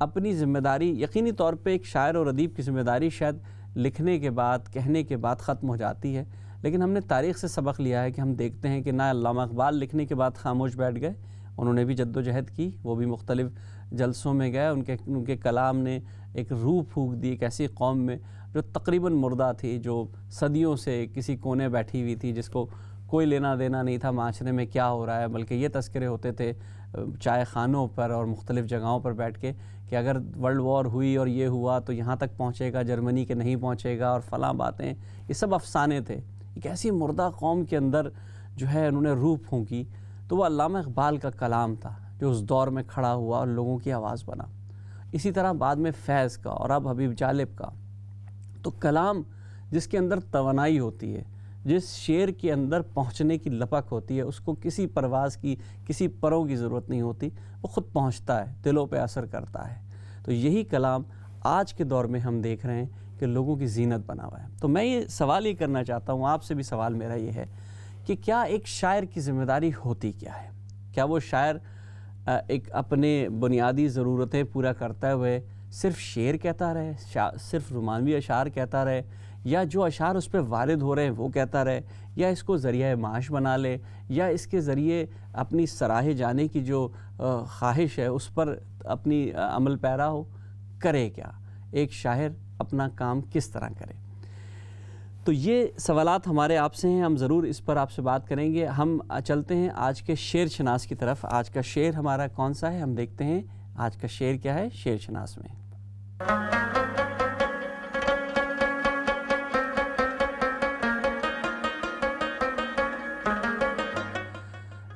اپنی ذمہ داری یقینی طور پہ ایک شاعر اور ادیب کی ذمہ داری شاید لکھنے کے بعد کہنے کے بعد ختم ہو جاتی ہے، لیکن ہم نے تاریخ سے سبق لیا ہے کہ ہم دیکھتے ہیں کہ نہ علامہ اقبال لکھنے کے بعد خاموش بیٹھ گئے، انہوں نے بھی جد و جہد کی، وہ بھی مختلف جلسوں میں گئے، ان کے کلام نے ایک روح پھونک دی ایک ایسی قوم میں جو تقریباً مردہ تھی، جو صدیوں سے کسی کونے بیٹھی ہوئی تھی، جس کو کوئی لینا دینا نہیں تھا معاشرے میں کیا ہو رہا ہے، بلکہ یہ تذکرے ہوتے تھے چائے خانوں پر اور مختلف جگہوں پر بیٹھ کے کہ اگر ورلڈ وار ہوئی اور یہ ہوا تو یہاں تک پہنچے گا، جرمنی کے نہیں پہنچے گا، اور فلاں باتیں، یہ سب افسانے تھے۔ ایک ایسی مردہ قوم کے اندر جو ہے انہوں نے روح پھونکی، تو وہ علامہ اقبال کا کلام تھا جو اس دور میں کھڑا ہوا اور لوگوں کی آواز بنا۔ اسی طرح بعد میں فیض کا اور اب حبیب جالب کا۔ تو کلام جس کے اندر توانائی ہوتی ہے، جس شعر کے اندر پہنچنے کی لپک ہوتی ہے، اس کو کسی پرواز کی، کسی پروں کی ضرورت نہیں ہوتی، وہ خود پہنچتا ہے، دلوں پہ اثر کرتا ہے۔ تو یہی کلام آج کے دور میں ہم دیکھ رہے ہیں کہ لوگوں کی زینت بنا ہوا ہے۔ تو میں یہ سوال ہی کرنا چاہتا ہوں، آپ سے بھی سوال میرا یہ ہے کہ کیا ایک شاعر کی ذمہ داری ہوتی کیا ہے؟ کیا وہ شاعر ایک اپنے بنیادی ضرورتیں پورا کرتے ہوئے صرف شعر کہتا رہے، صرف رومانوی اشعار کہتا رہے، یا جو اشعار اس پہ وارد ہو رہے ہیں وہ کہتا رہے، یا اس کو ذریعہ معاش بنا لے، یا اس کے ذریعے اپنی سراہے جانے کی جو خواہش ہے اس پر اپنی عمل پیرا ہو؟ کرے کیا ایک شاعر، اپنا کام کس طرح کرے؟ تو یہ سوالات ہمارے آپ سے ہیں، ہم ضرور اس پر آپ سے بات کریں گے۔ ہم چلتے ہیں آج کے شعر شناس کی طرف۔ آج کا شعر ہمارا کون سا ہے، ہم دیکھتے ہیں آج کا شعر کیا ہے شعر شناس میں۔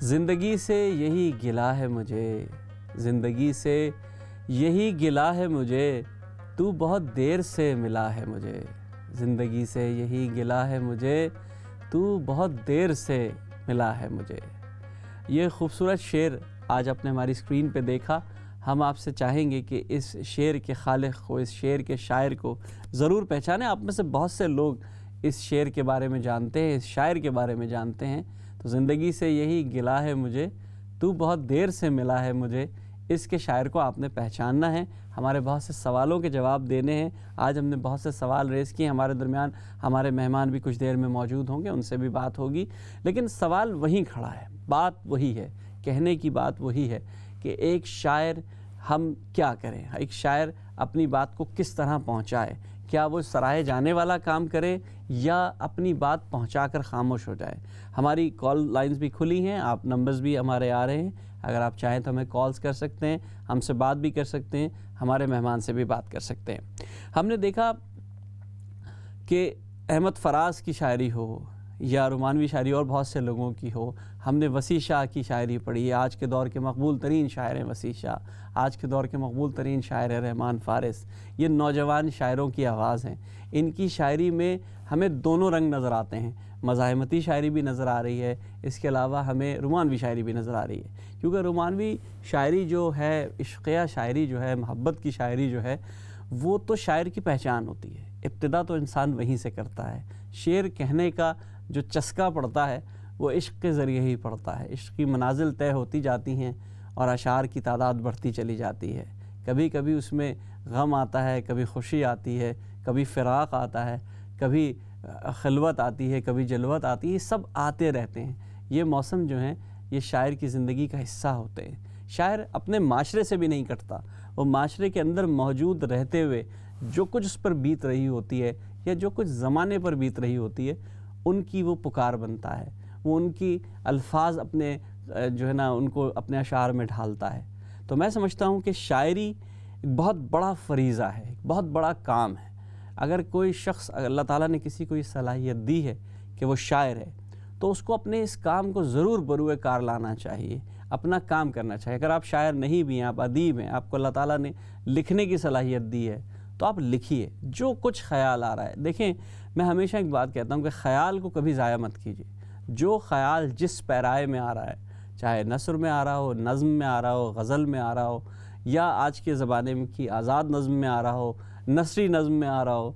زندگی سے یہی گلہ ہے مجھے، زندگی سے یہی گلہ ہے مجھے، تو بہت دیر سے ملا ہے مجھے، زندگی سے یہی گلہ ہے مجھے، تو بہت دیر سے ملا ہے مجھے۔ یہ خوبصورت شعر آج آپ نے ہماری اسکرین پہ دیکھا۔ ہم آپ سے چاہیں گے کہ اس شعر کے خالق کو، اس شعر کے شاعر کو ضرور پہچانیں۔ آپ میں سے بہت سے لوگ اس شعر کے بارے میں جانتے ہیں، اس شاعر کے بارے میں جانتے ہیں۔ تو زندگی سے یہی گلہ ہے مجھے، تو بہت دیر سے ملا ہے مجھے، اس کے شاعر کو آپ نے پہچاننا ہے۔ ہمارے بہت سے سوالوں کے جواب دینے ہیں۔ آج ہم نے بہت سے سوال ریز کیے، ہمارے درمیان ہمارے مہمان بھی کچھ دیر میں موجود ہوں گے، ان سے بھی بات ہوگی، لیکن سوال وہیں کھڑا ہے، بات وہی ہے، کہنے کی بات وہی ہے کہ ایک شاعر ہم کیا کریں، ایک شاعر اپنی بات کو کس طرح پہنچائے؟ کیا وہ سراہے جانے والا کام کرے یا اپنی بات پہنچا کر خاموش ہو جائے؟ ہماری کال لائنز بھی کھلی ہیں، آپ نمبرز بھی ہمارے آ رہے ہیں، اگر آپ چاہیں تو ہمیں کالز کر سکتے ہیں، ہم سے بات بھی کر سکتے ہیں، ہمارے مہمان سے بھی بات کر سکتے ہیں۔ ہم نے دیکھا کہ احمد فراز کی شاعری ہو یا رومانوی شاعری اور بہت سے لوگوں کی ہو، ہم نے وسیع شاہ کی شاعری پڑھی ہے، آج کے دور کے مقبول ترین شاعر ہیں وسیع شاہ، آج کے دور کے مقبول ترین شاعر ہیں رحمان فارس۔ یہ نوجوان شاعروں کی آواز ہیں، ان کی شاعری میں ہمیں دونوں رنگ نظر آتے ہیں، مزاحمتی شاعری بھی نظر آ رہی ہے، اس کے علاوہ ہمیں رومانوی شاعری بھی نظر آ رہی ہے، کیونکہ رومانوی شاعری جو ہے، عشقیہ شاعری جو ہے، محبت کی شاعری جو ہے، وہ تو شاعر کی پہچان ہوتی ہے، ابتدا تو انسان وہیں سے کرتا ہے۔ شعر کہنے کا جو چسکا پڑتا ہے وہ عشق کے ذریعے ہی پڑتا ہے، عشق کی منازل طے ہوتی جاتی ہیں اور اشعار کی تعداد بڑھتی چلی جاتی ہے، کبھی کبھی اس میں غم آتا ہے، کبھی خوشی آتی ہے، کبھی فراق آتا ہے، کبھی خلوت آتی ہے، کبھی جلوت آتی ہے، یہ سب آتے رہتے ہیں۔ یہ موسم جو ہیں یہ شاعر کی زندگی کا حصہ ہوتے ہیں۔ شاعر اپنے معاشرے سے بھی نہیں کٹتا، وہ معاشرے کے اندر موجود رہتے ہوئے جو کچھ اس پر بیت رہی ہوتی ہے یا جو کچھ زمانے پر بیت رہی ہوتی ہے ان کی وہ پکار بنتا ہے، وہ ان کی الفاظ اپنے جو ہے نا ان کو اپنے اشعار میں ڈھالتا ہے۔ تو میں سمجھتا ہوں کہ شاعری ایک بہت بڑا فریضہ ہے، ایک بہت بڑا کام ہے۔ اگر کوئی شخص، اللہ تعالیٰ نے کسی کو یہ صلاحیت دی ہے کہ وہ شاعر ہے، تو اس کو اپنے اس کام کو ضرور بروئے کار لانا چاہیے، اپنا کام کرنا چاہیے۔ اگر آپ شاعر نہیں بھی ہیں، آپ ادیب ہیں، آپ کو اللہ تعالیٰ نے لکھنے کی صلاحیت دی ہے، تو آپ لکھیے جو کچھ خیال آ رہا ہے۔ دیکھیں، میں ہمیشہ ایک بات کہتا ہوں کہ خیال کو کبھی ضائع مت کیجیے۔ جو خیال جس پیرائے میں آ رہا ہے، چاہے نثر میں آ رہا ہو، نظم میں آ رہا ہو، غزل میں آ رہا ہو، یا آج کے زمانے میں کی آزاد نظم میں آ رہا ہو، نثری نظم میں آ رہا ہو،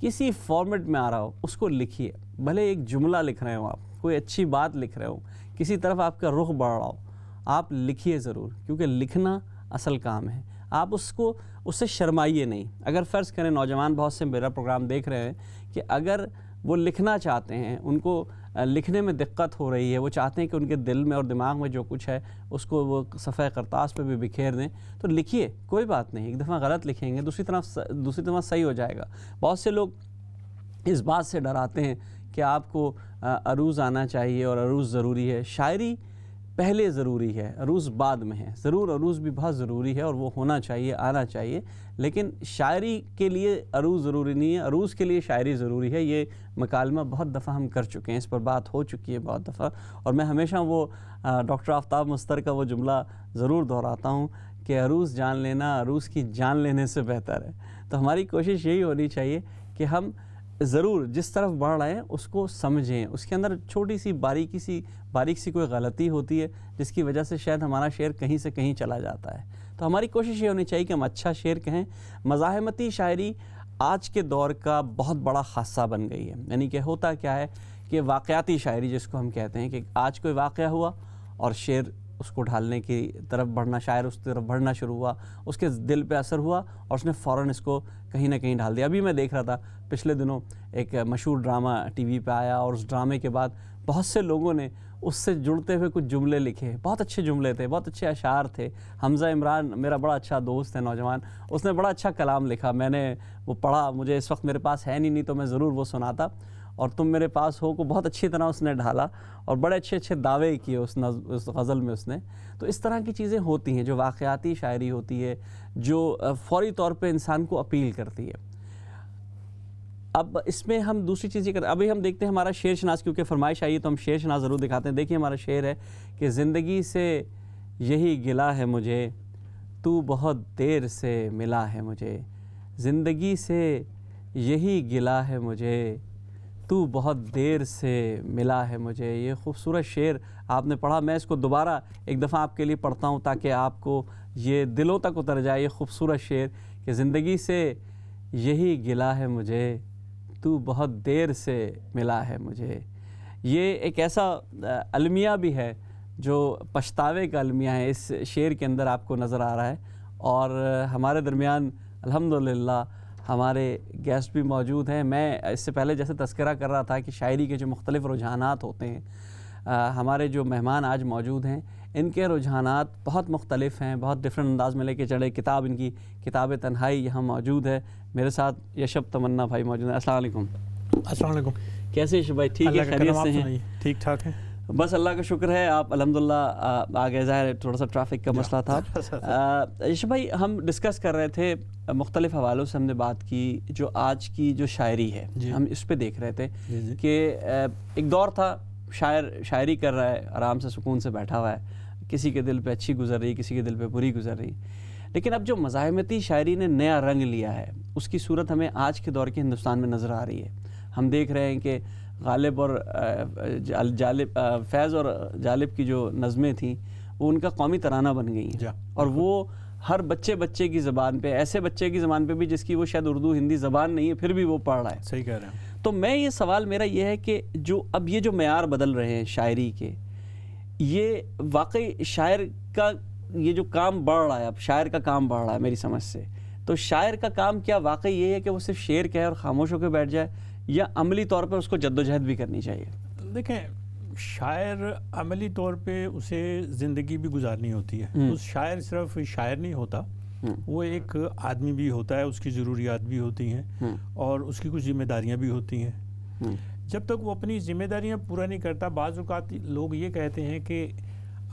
کسی فارمیٹ میں آ رہا ہو، اس کو لکھیے۔ بھلے ایک جملہ لکھ رہے ہوں، آپ کوئی اچھی بات لکھ رہے ہوں، کسی طرف آپ کا رخ بڑھ رہا ہو، آپ لکھیے ضرور، کیونکہ لکھنا اصل کام ہے۔ آپ اس سے شرمائیے نہیں. اگر فرض کریں نوجوان بہت سے میرا پروگرام دیکھ رہے ہیں کہ اگر وہ لکھنا چاہتے ہیں, ان کو لکھنے میں دقت ہو رہی ہے, وہ چاہتے ہیں کہ ان کے دل میں اور دماغ میں جو کچھ ہے اس کو وہ صفحہ کرتاس پہ بھی بکھیر دیں, تو لکھیے, کوئی بات نہیں. ایک دفعہ غلط لکھیں گے, دوسری طرف صحیح ہو جائے گا. بہت سے لوگ اس بات سے ڈراتے ہیں کہ آپ کو عروض آنا چاہیے اور عروض ضروری ہے. شاعری پہلے ضروری ہے, عروض بعد میں ہے. ضرور عروض بھی بہت ضروری ہے اور وہ ہونا چاہیے, آنا چاہیے, لیکن شاعری کے لیے عروض ضروری نہیں ہے, عروض کے لیے شاعری ضروری ہے. یہ مکالمہ بہت دفعہ ہم کر چکے ہیں, اس پر بات ہو چکی ہے بہت دفعہ, اور میں ہمیشہ وہ ڈاکٹر آفتاب مستر کا وہ جملہ ضرور دہراتا ہوں کہ عروض جان لینا عروض کی جان لینے سے بہتر ہے. تو ہماری کوشش یہی ہونی چاہیے کہ ہم ضرور جس طرف بڑھ رہے ہیں اس کو سمجھیں. اس کے اندر چھوٹی سی باریک سی کوئی غلطی ہوتی ہے جس کی وجہ سے شاید ہمارا شعر کہیں سے کہیں چلا جاتا ہے. تو ہماری کوشش یہ ہونی چاہیے کہ ہم اچھا شعر کہیں. مزاحمتی شاعری آج کے دور کا بہت بڑا خاصہ بن گئی ہے. یعنی کہ ہوتا کیا ہے کہ واقعاتی شاعری جس کو ہم کہتے ہیں کہ آج کوئی واقعہ ہوا اور شعر اس کو ڈھالنے کی طرف بڑھنا, شاعر اس طرف بڑھنا شروع ہوا, اس کے دل پہ اثر ہوا اور اس نے فوراً اس کو کہیں نہ کہیں ڈھال دیا. ابھی میں دیکھ رہا تھا پچھلے دنوں ایک مشہور ڈرامہ ٹی وی پہ آیا اور اس ڈرامے کے بعد بہت سے لوگوں نے اس سے جڑتے ہوئے کچھ جملے لکھے. بہت اچھے جملے تھے, بہت اچھے اشعار تھے. حمزہ عمران میرا بڑا اچھا دوست ہے نوجوان, اس نے بڑا اچھا کلام لکھا. میں نے وہ پڑھا, مجھے اس وقت میرے پاس ہے نہیں تو میں ضرور وہ سناتا, اور تم میرے پاس ہو کو بہت اچھی طرح اس نے ڈھالا اور بڑے اچھے دعوے کیے اس غزل میں اس نے. تو اس طرح کی چیزیں ہوتی ہیں جو واقعاتی شاعری ہوتی ہے, جو فوری طور پہ انسان کو اپیل کرتی ہے. اب اس میں ہم دوسری چیز یہ کرتے ہیں, ابھی ہم دیکھتے ہیں ہمارا شعر شناس, کیونکہ فرمائش آئی ہے تو ہم شعر شناس ضرور دکھاتے ہیں. دیکھیے ہمارا شعر ہے کہ زندگی سے یہی گلہ ہے مجھے, تو بہت دیر سے ملا ہے مجھے. زندگی سے یہی گلہ ہے مجھے, تو بہت دیر سے ملا ہے مجھے. یہ خوبصورت شعر آپ نے پڑھا, میں اس کو دوبارہ ایک دفعہ آپ کے لیے پڑھتا ہوں تاکہ آپ کو یہ دلوں تک اتر جائے. یہ خوبصورت شعر کہ زندگی سے یہی گلہ ہے مجھے, تو بہت دیر سے ملا ہے مجھے. یہ ایک ایسا المیہ بھی ہے جو پچھتاوے کا المیہ ہے, اس شعر کے اندر آپ کو نظر آ رہا ہے. اور ہمارے درمیان الحمدللہ ہمارے گیسٹ بھی موجود ہیں. میں اس سے پہلے جیسے تذکرہ کر رہا تھا کہ شاعری کے جو مختلف رجحانات ہوتے ہیں, ہمارے جو مہمان آج موجود ہیں ان کے رجحانات بہت مختلف ہیں, بہت ڈفرینٹ انداز میں لے کے چڑھے. ان کی کتاب تنہائی یہاں موجود ہے. میرے ساتھ یشب تمنا بھائی موجود ہیں. السلام علیکم. السلام علیکم. کیسے یشب بھائی؟ ٹھیک ہے, خیریت سے ہیں؟ ٹھیک ٹھاک ہیں, بس اللہ کا شکر ہے. آپ الحمدللہ آگے, ظاہر تھوڑا سا ٹریفک کا مسئلہ تھا. یشب بھائی ہم ڈسکس کر رہے تھے, مختلف حوالوں سے ہم نے بات کی, جو آج کی جو شاعری ہے ہم اس پہ دیکھ رہے تھے کہ ایک دور تھا شاعر شاعری کر رہا ہے, آرام سے سکون سے بیٹھا ہوا ہے, کسی کے دل پہ اچھی گزر رہی, کسی کے دل پہ بری گزر رہی. لیکن اب جو مزاحمتی شاعری نے نیا رنگ لیا ہے اس کی صورت ہمیں آج کے دور کے ہندوستان میں نظر آ رہی ہے. ہم دیکھ رہے ہیں کہ غالب اور فیض اور جالب کی جو نظمیں تھیں وہ ان کا قومی ترانہ بن گئی ہیں, اور وہ ہر بچے کی زبان پہ, ایسے بچے کی زبان پہ بھی جس کی وہ شاید اردو ہندی زبان نہیں ہے پھر بھی وہ پڑھ رہا ہے. صحیح کہہ رہے ہیں. تو میں یہ سوال میرا یہ ہے کہ جو اب یہ جو معیار بدل رہے ہیں شاعری کے, یہ واقعی شاعر کا یہ جو کام بڑھ رہا ہے, اب شاعر کا کام بڑھ رہا ہے میری سمجھ سے, تو شاعر کا کام کیا واقعی یہ ہے کہ وہ صرف شعر کہے اور خاموش ہو کے بیٹھ جائے, یا عملی طور پر اس کو جد و جہد بھی کرنی چاہیے؟ دیکھیں, شاعر عملی طور پہ اسے زندگی بھی گزارنی ہوتی ہے. اس شاعر صرف شاعر نہیں ہوتا, وہ ایک آدمی بھی ہوتا ہے, اس کی ضروریات بھی ہوتی ہیں اور اس کی کچھ ذمہ داریاں بھی ہوتی ہیں. جب تک وہ اپنی ذمہ داریاں پورا نہیں کرتا, بعض اوقات لوگ یہ کہتے ہیں کہ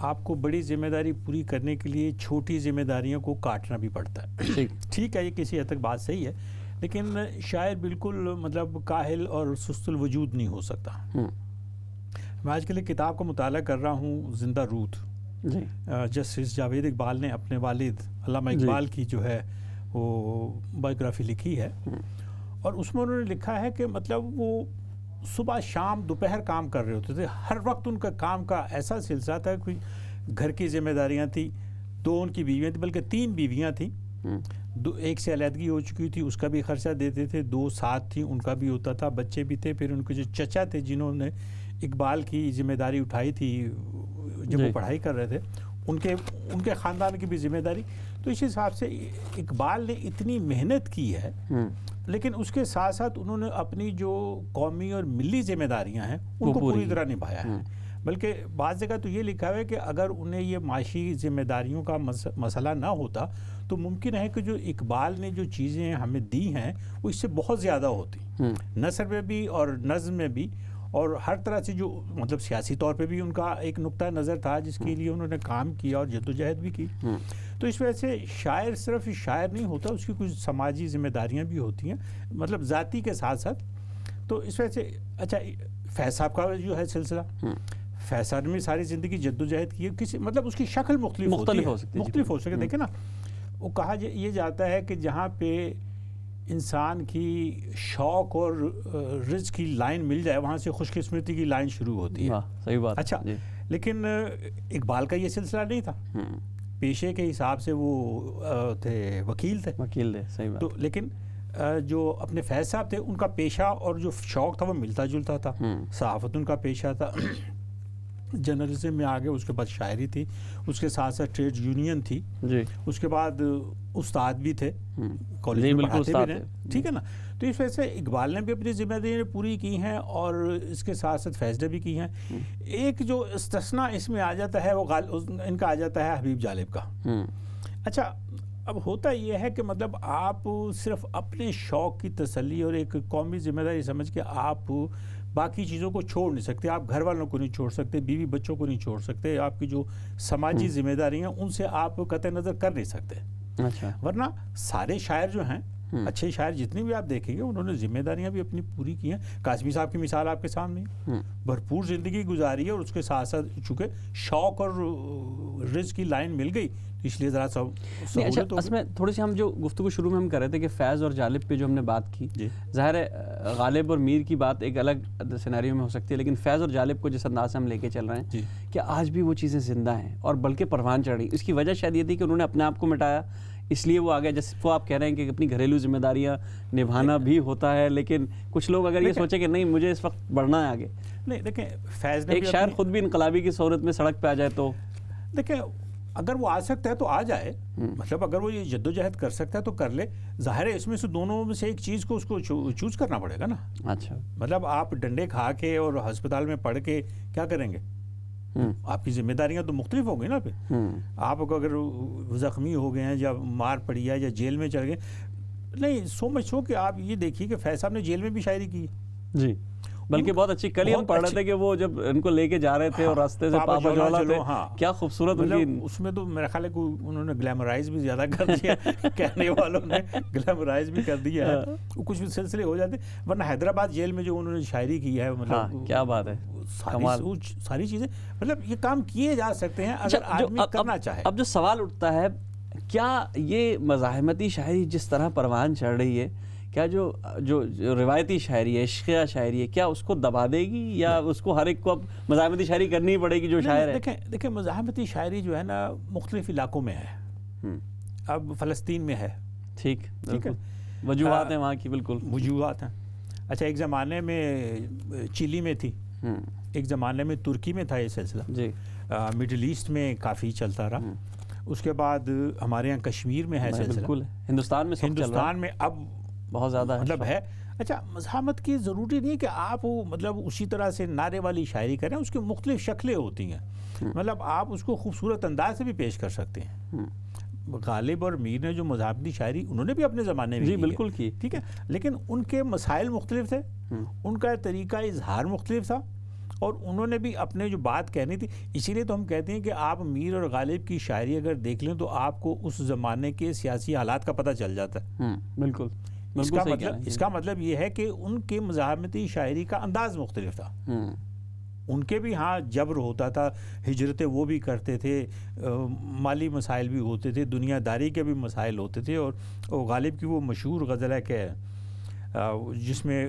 آپ کو بڑی ذمہ داری پوری کرنے کے لیے چھوٹی ذمہ داریوں کو کاٹنا بھی پڑتا ہے. ٹھیک ہے, یہ کسی حد تک بات صحیح ہے, لیکن شاعر بالکل مطلب کاہل اور سست الوجود نہیں ہو سکتا. میں آج کل ایک کتاب کا مطالعہ کر رہا ہوں, زندہ روت, جسٹس جاوید اقبال نے اپنے والد علامہ اقبال کی جو ہے وہ بایوگرافی لکھی ہے, اور اس میں انہوں نے لکھا ہے کہ مطلب وہ صبح شام دوپہر کام کر رہے ہوتے تھے. ہر وقت ان کا کام کا ایسا سلسلہ تھا, کوئی گھر کی ذمہ داریاں تھیں, 2 ان کی بیویاں تھیں, بلکہ 3 بیویاں تھیں, 1 سے علیحدگی ہو چکی تھی, اس کا بھی خرچہ دیتے تھے, 2 ساتھ تھیں, ان کا بھی ہوتا تھا, بچے بھی تھے. پھر ان کے جو چچا تھے جنہوں نے اقبال کی ذمہ داری اٹھائی تھی جب وہ پڑھائی کر رہے تھے, ان کے خاندان کی بھی ذمہ داری. تو اس حساب سے اقبال نے اتنی محنت کی ہے لیکن اس کے ساتھ ساتھ انہوں نے اپنی جو قومی اور ملی ذمہ داریاں ہیں ان کو پوری طرح نبھایا ہے. بلکہ بعض جگہ تو یہ لکھا ہوا ہے کہ اگر انہیں یہ معاشی ذمہ داریوں کا مسئلہ نہ ہوتا تو ممکن ہے کہ جو اقبال نے جو چیزیں ہمیں دی ہیں وہ اس سے بہت زیادہ ہوتی، نثر میں بھی اور نظم میں بھی، اور ہر طرح سے جو مطلب سیاسی طور پہ بھی ان کا ایک نقطہ نظر تھا جس کے لیے انہوں نے کام کیا اور جدوجہد بھی کی. تو اس وجہ سے شاعر صرف شاعر نہیں ہوتا، اس کی کچھ سماجی ذمہ داریاں بھی ہوتی ہیں، مطلب ذاتی کے ساتھ ساتھ. تو اس وجہ سے اچھا فیض صاحب کا جو ہے سلسلہ، فیض صاحب نے ساری زندگی جدوجہد کی، کسی مطلب اس کی شکل مختلف ہو سکتی ہے. دیکھیں نا، وہ کہا یہ جاتا ہے کہ جہاں پہ انسان کی شوق اور رزق کی لائن مل جائے وہاں سے خوش قسمتی کی لائن شروع ہوتی ہے. صحیح بات. اچھا لیکن اقبال کا یہ سلسلہ نہیں تھا. پیشے کے حساب سے وہ تھے وکیل تھے. صحیح بات. تو لیکن جو اپنے فیض صاحب تھے ان کا پیشہ اور جو شوق تھا وہ ملتا جلتا تھا. صحافت ان کا پیشہ تھا، جرنلزم میں آگے، اس کے بعد شاعری تھی، اس کے ساتھ ساتھ ٹریڈ یونین تھی، اس کے بعد استاد بھی تھے، کالج میں پڑھاتے بھی رہے. ٹھیک ہے نا. تو اس وجہ سے اقبال نے بھی اپنی ذمہ داریاں پوری کی ہیں اور اس کے ساتھ ساتھ فیض نے بھی کی ہیں. ایک جو استثناء اس میں آ جاتا ہے وہ ان کا آ جاتا ہے حبیب جالب کا. اچھا اب ہوتا یہ ہے کہ مطلب آپ صرف اپنے شوق کی تسلی اور ایک قومی ذمہ داری سمجھ کے آپ باقی چیزوں کو چھوڑ نہیں سکتے. آپ گھر والوں کو نہیں چھوڑ سکتے، بیوی بچوں کو نہیں چھوڑ سکتے، آپ کی جو سماجی ذمہ داریاں ان سے آپ قطع نظر کر نہیں سکتے. ورنہ سارے شاعر جو ہیں، اچھے شاعر جتنے بھی آپ دیکھیں گے، انہوں نے ذمہ داریاں بھی اپنی پوری کی ہیں. قاسمی صاحب کی مثال آپ کے سامنے ہے، بھرپور زندگی گزاری ہے اور اس کے ساتھ ساتھ چونکہ شوق اور رزق کی لائن مل گئی اس لیے ذرا اچھا اس میں تھوڑی سی ہم جو گفتگو شروع میں ہم کر رہے تھے کہ فیض اور جالب پہ جو ہم نے بات کی، ظاہر ہے غالب اور میر کی بات ایک الگ سیناریو میں ہو سکتی ہے، لیکن فیض اور جالب کو جس انداز سے ہم لے کے چل رہے ہیں کہ آج بھی وہ چیزیں زندہ ہیں اور بلکہ پروان چڑھ رہی. اس کی وجہ شاید یہ تھی کہ انہوں نے اپنے آپ کو مٹایا، اس لیے وہ آگے جیسے وہ آپ کہہ رہے ہیں کہ اپنی گھریلو ذمہ داریاں نبھانا بھی ہوتا ہے، لیکن کچھ لوگ اگر یہ سوچیں کہ نہیں مجھے اس وقت بڑھنا ہے آگے. نہیں دیکھیں فیض نے ایک شاعر خود بھی انقلابی کی صورت میں سڑک پہ آ جائے تو دیکھیں اگر وہ آ سکتا ہے تو آ جائے، مطلب اگر وہ یہ جدوجہد کر سکتا ہے تو کر لے. ظاہر ہے اس میں سے دونوں میں سے ایک چیز کو اس کو چوز کرنا پڑے گا نا. اچھا مطلب آپ ڈنڈے کھا کے اور ہسپتال میں پڑھ کے کیا کریں گے؟ آپ کی ذمہ داریاں تو مختلف ہو گئی نا. پھر آپ اگر زخمی ہو گئے ہیں یا مار پڑی ہے یا جیل میں چل گئے، نہیں سو مچ ہو کہ آپ یہ دیکھیے کہ فیض صاحب نے جیل میں بھی شاعری کی جی، بلکہ بہت اچھی. کل ہی ہم پڑھ رہے تھے کہ وہ جب ان کو لے کے جا رہے تھے اور راستے سے پاپا جولا تھے، کیا خوبصورت ان کی. اس میں تو میرا خیال ہے کہ انہوں نے گلیمرائز بھی زیادہ کر دیا، کہنے والوں نے گلیمرائز بھی کر دیا ہے، وہ کچھ بھی سلسلے ہو جاتے. ورنہ حیدرآباد جیل میں جو انہوں نے شاعری کی ہے، مطلب کیا بات ہے، ساری چیزیں مطلب یہ کام کیے جا سکتے ہیں اگر آدمی کرنا چاہے. اب جو سوال اٹھتا ہے کیا یہ مزاحمتی شاعری جس طرح پروان چڑھ رہی ہے، کیا جو روایتی شاعری ہے، عشقیہ شاعری ہے، کیا اس کو دبا دے گی یا اس کو ہر ایک کو اب مزاحمتی شاعری کرنی پڑے گی جو شاعر ہے؟ دیکھیں مزاحمتی شاعری جو ہے نا مختلف علاقوں میں ہے. اب فلسطین میں ہے، ٹھیک ہے، وجوہات ہیں وہاں کی، بالکل وجوہات ہیں. اچھا ایک زمانے میں چلی میں تھی، ایک زمانے میں ترکی میں تھا یہ سلسلہ جی، مڈل ایسٹ میں کافی چلتا رہا. اس کے بعد ہمارے یہاں کشمیر میں ہے سلسلہ، بالکل ہندوستان میں اب بہت زیادہ مطلب ہے. اچھا مزاحمت کی ضروری نہیں کہ آپ مطلب اسی طرح سے نعرے والی شاعری کریں، اس کی مختلف شکلیں ہوتی ہیں. مطلب آپ اس کو خوبصورت انداز سے بھی پیش کر سکتے ہیں. غالب اور میر نے جو مزاحمتی شاعری انہوں نے بھی اپنے زمانے میں جی بالکل کی، ٹھیک ہے، لیکن ان کے مسائل مختلف تھے، ان کا طریقہ اظہار مختلف تھا اور انہوں نے بھی اپنے جو بات کہنی تھی. اسی لیے تو ہم کہتے ہیں کہ آپ میر اور غالب کی شاعری اگر دیکھ لیں تو آپ کو اس زمانے کے سیاسی حالات کا پتہ چل جاتا ہے. بالکل. اس کا مطلب یہ ہے کہ ان کے مزاحمتی شاعری کا انداز مختلف تھا. ان کے بھی ہاں جبر ہوتا تھا، ہجرتیں وہ بھی کرتے تھے، مالی مسائل بھی ہوتے تھے، دنیا داری کے بھی مسائل ہوتے تھے. اور غالب کی وہ مشہور غزل ہے کہ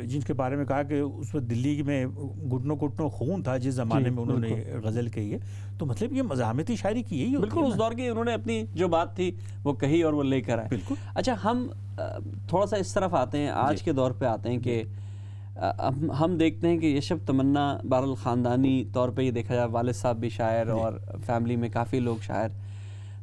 جن کے بارے میں کہا کہ اس وقت دلی میں گھٹنوں خون تھا جس زمانے میں انہوں نے غزل کہی ہے. تو مطلب یہ مزاحمتی شاعری کی یہی بالکل اس دور کی انہوں نے اپنی جو بات تھی وہ کہی اور وہ لے کر آئے. بالکل. اچھا ہم تھوڑا سا اس طرف آتے ہیں، آج کے دور پہ آتے ہیں کہ ہم دیکھتے ہیں کہ یشب تمنا بہرحال خاندانی طور پہ یہ دیکھا جائے والد صاحب بھی شاعر اور فیملی میں کافی لوگ شاعر،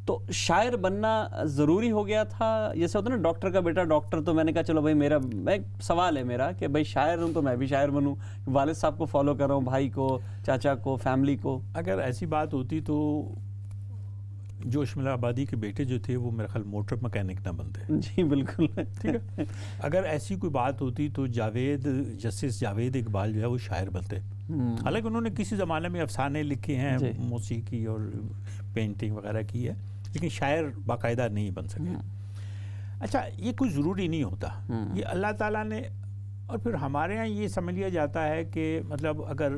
تو شاعر بننا ضروری ہو گیا تھا؟ جیسے ہوتا ہے نا ڈاکٹر کا بیٹا ڈاکٹر، تو میں نے کہا چلو بھائی ایک سوال ہے میرا کہ بھائی شاعر ہوں تو میں بھی شاعر بنوں، والد صاحب کو فالو کر رہا ہوں، بھائی کو، چاچا کو، فیملی کو. اگر ایسی بات ہوتی تو جوش ملا آبادی کے بیٹے جو تھے وہ میرا خیال موٹر مکینک نہ بنتے. جی بالکل ٹھیک ہے. اگر ایسی کوئی بات ہوتی تو جسٹس جاوید اقبال جو ہے وہ شاعر بنتے. حالانکہ انہوں نے کسی زمانے میں افسانے لکھے ہیں، موسیقی اور پینٹنگ وغیرہ کی ہے، لیکن شاعر باقاعدہ نہیں بن سکے. اچھا، یہ کوئی ضروری نہیں ہوتا، یہ اللہ تعالیٰ نے. اور پھر ہمارے ہاں یہ سمجھ لیا جاتا ہے کہ مطلب اگر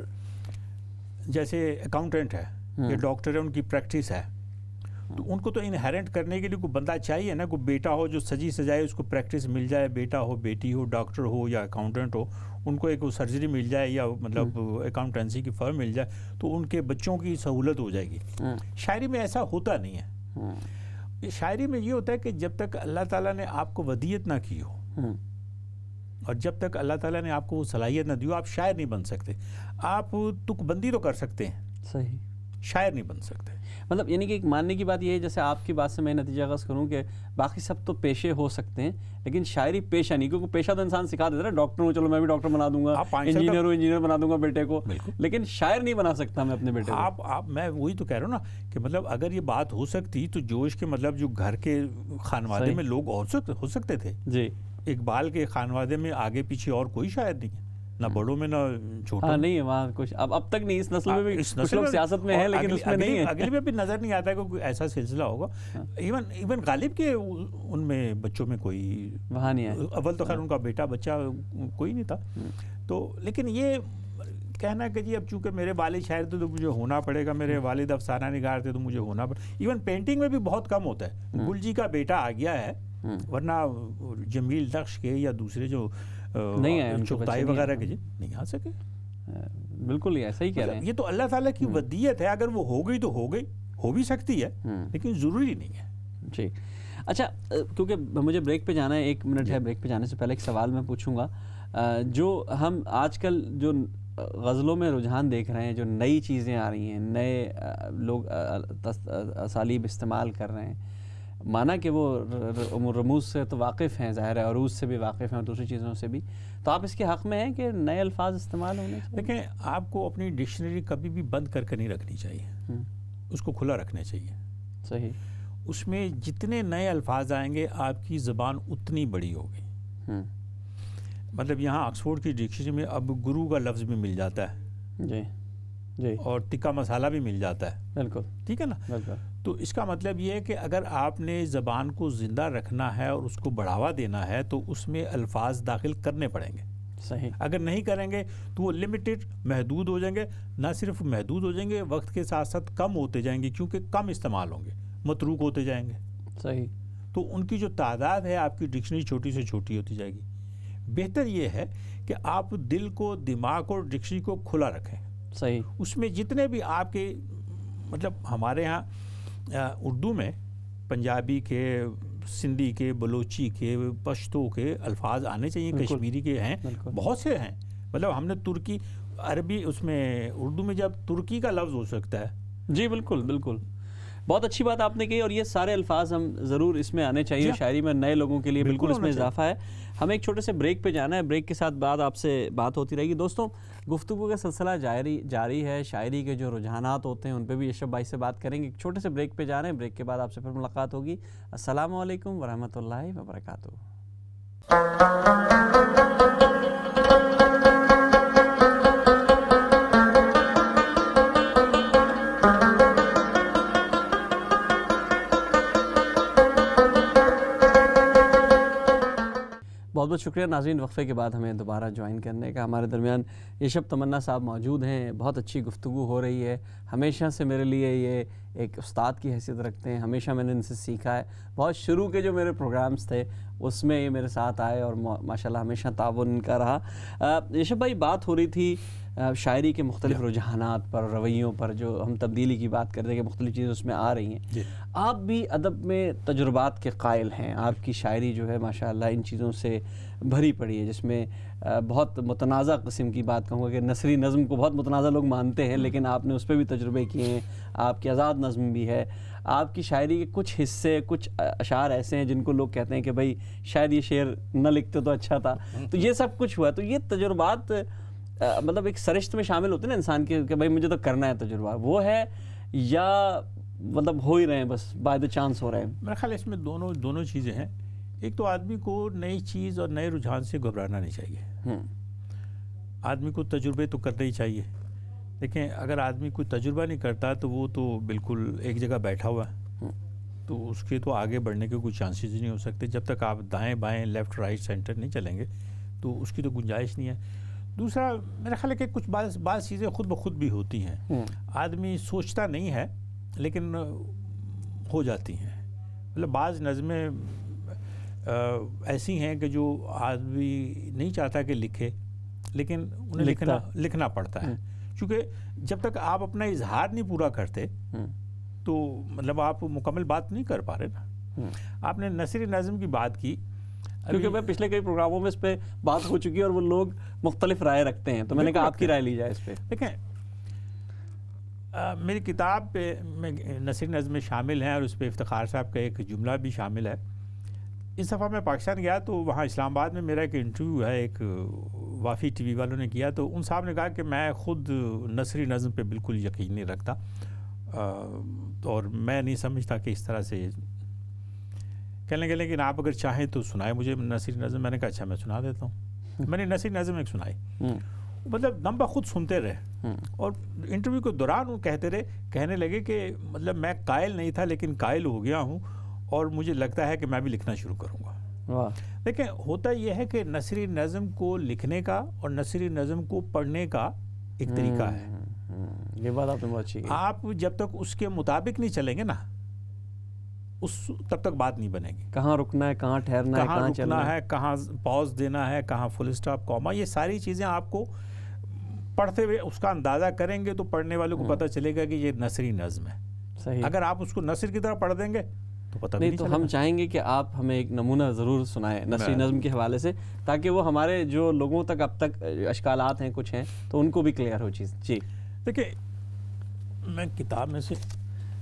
جیسے اکاؤنٹنٹ ہے یا ڈاکٹر ہے، ان کی پریکٹس ہے، تو ان کو تو انہیرنٹ کرنے کے لیے کوئی بندہ چاہیے نا، کوئی بیٹا ہو جو سجی سجائے اس کو پریکٹس مل جائے، بیٹا ہو، بیٹی ہو، ڈاکٹر ہو یا اکاؤنٹنٹ ہو، ان کو ایک سرجری مل جائے یا مطلب اکاؤنٹنسی کی فرم مل جائے تو ان کے بچوں کی سہولت ہو جائے گی. شاعری میں ایسا ہوتا نہیں ہے. شاعری میں یہ ہوتا ہے کہ جب تک اللہ تعالیٰ نے آپ کو ودیت نہ کی ہو اور جب تک اللہ تعالیٰ نے آپ کو وہ صلاحیت نہ دی ہو، آپ شاعر نہیں بن سکتے. آپ تک بندی تو کر سکتے ہیں، صحیح، شاعر نہیں بن سکتے. مطلب یعنی کہ ایک ماننے کی بات یہ ہے، جیسے آپ کی بات سے میں نتیجہ اخذ کروں کہ باقی سب تو پیشے ہو سکتے ہیں لیکن شاعری پیشہ نہیں، کیونکہ پیشہ تو انسان سکھا دیتا ہے. ڈاکٹر ہوں، چلو میں بھی ڈاکٹر بنا دوں گا، انجینئر ہوں، انجینئر بنا دوں گا بیٹے کو، لیکن شاعر نہیں بنا سکتا میں اپنے بیٹے کو. میں وہی تو کہہ رہا ہوں نا کہ مطلب اگر یہ بات ہو سکتی تو جوش کے مطلب جو گھر کے خانوادے میں لوگ ہو سکتے تھے. جی، اقبال کے خانوادے میں آگے پیچھے اور کوئی شاعر نہیں ہے، نہ بڑوں میں نہ چھوٹوں. ہاں نہیں ہے وہاں کچھ، اب تک نہیں، اس نسل میں بھی کچھ لوگ سیاست میں ہیں لیکن اس میں نہیں ہے. اگلی میں بھی نظر نہیں آتا ہے کہ کوئی ایسا سلسلہ ہوگا. ایون غالب کے ان میں بچوں میں کوئی وہاں نہیں ہے. اول تو خیر ان کا بیٹا بچہ کوئی نہیں تھا. تو لیکن یہ کہنا کہ جی اب چونکہ میرے والد شاعر تھے تو مجھے ہونا پڑے گا، میرے والد افسانہ نگار تھے تو مجھے ہونا پڑے. ایون پینٹنگ میں بھی بہت کم ہوتا ہے. گل جی کا بیٹا آ گیا ہے، ورنہ جمیل نقش کے یا دوسرے جو نہیں آئے، چغتائی وغیرہ کے جی نہیں آ سکے. بالکل ایسا ہی کہہ رہے ہیں. یہ تو اللہ تعالیٰ کی ودیت ہے، اگر وہ ہو گئی تو ہو گئی، ہو بھی سکتی ہے لیکن ضروری نہیں ہے. جی اچھا، کیونکہ مجھے بریک پہ جانا ہے، 1 منٹ ہے. بریک پہ جانے سے پہلے ایک سوال میں پوچھوں گا. جو ہم آج کل جو غزلوں میں رجحان دیکھ رہے ہیں، جو نئی چیزیں آ رہی ہیں، نئے لوگ اسالیب استعمال کر رہے ہیں، مانا کہ وہ رموز سے تو واقف ہیں، ظاہر ہے عروض سے بھی واقف ہیں اور دوسری چیزوں سے بھی، تو آپ اس کے حق میں ہیں کہ نئے الفاظ استعمال ہونے چاہیے؟ دیکھیں، آپ کو اپنی ڈکشنری کبھی بھی بند کر کے نہیں رکھنی چاہیے، اس کو کھلا رکھنا چاہیے. صحیح. اس میں جتنے نئے الفاظ آئیں گے آپ کی زبان اتنی بڑی ہوگی. مطلب یہاں آکسفورڈ کی ڈکشنری میں اب گرو کا لفظ بھی مل جاتا ہے، جی جی، اور تکا مسالہ بھی مل جاتا ہے. بالکل ٹھیک ہے نا. بالکل. تو اس کا مطلب یہ ہے کہ اگر آپ نے زبان کو زندہ رکھنا ہے اور اس کو بڑھاوا دینا ہے تو اس میں الفاظ داخل کرنے پڑیں گے. صحیح. اگر نہیں کریں گے تو وہ لمیٹڈ، محدود ہو جائیں گے. نہ صرف محدود ہو جائیں گے، وقت کے ساتھ ساتھ کم ہوتے جائیں گے کیونکہ کم استعمال ہوں گے، متروک ہوتے جائیں گے. صحیح. تو ان کی جو تعداد ہے آپ کی ڈکشنری چھوٹی سے چھوٹی ہوتی جائے گی. بہتر یہ ہے کہ آپ دل کو، دماغ اور ڈکشنری کو کھلا رکھیں. صحیح. اس میں جتنے بھی آپ کے مطلب ہمارے ہاں اردو میں پنجابی کے، سندھی کے، بلوچی کے، پشتو کے الفاظ آنے چاہیے. کشمیری کے ہیں، بہت سے ہیں. مطلب ہم نے ترکی، عربی، اس میں اردو میں جب ترکی کا لفظ ہو سکتا ہے. جی بالکل بالکل، بہت اچھی بات آپ نے کہی، اور یہ سارے الفاظ ہم ضرور اس میں آنے چاہیے. شاعری میں نئے لوگوں کے لیے بالکل اس میں اضافہ ہے. ہمیں ایک چھوٹے سے بریک پہ جانا ہے. بریک کے ساتھ بعد آپ سے بات ہوتی رہے گی. دوستوں، گفتگو کا سلسلہ جاری ہے. شاعری کے جو رجحانات ہوتے ہیں ان پہ بھی یشب بھائی سے بات کریں گے. ایک چھوٹے سے بریک پہ جا رہے ہیں. بریک کے بعد آپ سے پھر ملاقات ہوگی. السلام علیکم ورحمۃ اللہ وبرکاتہ. بہت بہت شکریہ ناظرین، وقفے کے بعد ہمیں دوبارہ جوائن کرنے کا. ہمارے درمیان یشب تمنا صاحب موجود ہیں. بہت اچھی گفتگو ہو رہی ہے. ہمیشہ سے میرے لیے یہ ایک استاد کی حیثیت رکھتے ہیں. ہمیشہ میں نے ان سے سیکھا ہے. بہت شروع کے جو میرے پروگرامز تھے اس میں یہ میرے ساتھ آئے اور ماشاءاللہ ہمیشہ تعاون ان کا رہا. یشب بھائی، بات ہو رہی تھی شاعری کے مختلف رجحانات پر، رویوں پر جو ہم تبدیلی کی بات کرتے ہیں کہ مختلف چیزیں اس میں آ رہی ہیں، آپ بھی ادب میں تجربات کے قائل ہیں، آپ کی شاعری جو ہے ماشاءاللہ ان چیزوں سے بھری پڑی ہے، جس میں بہت متنازع قسم کی بات کہوں گا کہ نثری نظم کو بہت متنازع لوگ مانتے ہیں، لیکن آپ نے اس پہ بھی تجربے کیے ہیں، آپ کی آزاد نظم بھی ہے، آپ کی شاعری کے کچھ حصے، کچھ اشعار ایسے ہیں جن کو لوگ کہتے ہیں کہ بھائی شاید یہ شعر نہ لکھتے تو اچھا تھا، تو یہ سب کچھ ہوا، تو یہ تجربات مطلب ایک سرشت میں شامل ہوتے ہیں نا انسان کے کہ بھائی مجھے تو کرنا ہے تجربہ، وہ ہے یا مطلب ہو ہی رہے ہیں بس بائی دا چانس ہو رہے ہیں؟ میرا خیال ہے اس میں دونوں چیزیں ہیں. ایک تو آدمی کو نئی چیز اور نئے رجحان سے گھبرانا نہیں چاہیے. آدمی کو تجربے تو کرنا ہی چاہیے. دیکھیں اگر آدمی کوئی تجربہ نہیں کرتا تو وہ تو بالکل ایک جگہ بیٹھا ہوا ہے، تو اس کے تو آگے بڑھنے کے کوئی چانسز ہی نہیں ہو سکتے. جب تک آپ دائیں بائیں لیفٹ رائٹ سینٹر نہیں چلیں گے تو اس کی تو گنجائش نہیں ہے. دوسرا میرا خیال ہے کہ کچھ بعض چیزیں خود بخود بھی ہوتی ہیں، آدمی سوچتا نہیں ہے لیکن ہو جاتی ہیں. مطلب بعض نظمیں ایسی ہیں کہ جو آدمی نہیں چاہتا کہ لکھے لیکن انہیں لکھنا پڑتا ہے، چونکہ جب تک آپ اپنا اظہار نہیں پورا کرتے تو مطلب آپ مکمل بات نہیں کر پا رہے نا. آپ نے نثری نظم کی بات کی، کیونکہ میں پچھلے کئی پروگراموں میں اس پہ بات ہو چکی ہے اور وہ لوگ مختلف رائے رکھتے ہیں، تو میں نے کہا آپ کی رائے لی جائے اس پہ. دیکھیں میری کتاب پہ میں نثری نظمیں شامل ہیں اور اس پہ افتخار صاحب کا ایک جملہ بھی شامل ہے. اس دفعہ میں پاکستان گیا تو وہاں اسلام آباد میں میرا ایک انٹرویو ہے، ایک وافی ٹی وی والوں نے کیا، تو ان صاحب نے کہا کہ میں خود نثری نظم پہ بالکل یقین نہیں رکھتا اور میں نہیں سمجھتا کہ اس طرح سے. کہنے لگے لیکن آپ اگر چاہیں تو سنائے مجھے نثری نظم. میں نے کہا اچھا میں سنا دیتا ہوں. میں نے نثری نظم ایک سنائی، مطلب نمبر خود سنتے رہے اور انٹرویو کے دوران وہ کہنے لگے کہ مطلب میں قائل نہیں تھا لیکن قائل ہو گیا ہوں اور مجھے لگتا ہے کہ میں بھی لکھنا شروع کروں گا. دیکھیں ہوتا یہ ہے کہ نثری نظم کو لکھنے کا اور نثری نظم کو پڑھنے کا ایک طریقہ ہے. یہ بات آپ نے بہت اچھی کہی. آپ جب تک اس کے مطابق نہیں چلیں گے نا تب تک بات نہیں بنے گی. کہاں رکنا ہے، کہاں ٹھہرنا ہے، کہاں چلنا ہے، کہاں پاز دینا ہے، کہاں فل اسٹاپ کاما، یہ ساری چیزیں آپ کو پڑھتے ہوئے اس کا اندازہ کریں گے تو پڑھنے والوں کو پتہ چلے گا کہ یہ نثری نظم ہے. صحیح. اگر آپ اس کو نثر کی طرح پڑھ دیں گے تو پتہ نہیں. تو ہم چاہیں گے کہ آپ ہمیں ایک نمونہ ضرور سنائیں نثری نظم کے حوالے سے، تاکہ وہ ہمارے جو لوگوں تک اب تک اشکالات ہیں کچھ ہیں تو ان کو بھی کلیئر ہو چیز. جی دیکھیں میں کتاب میں سے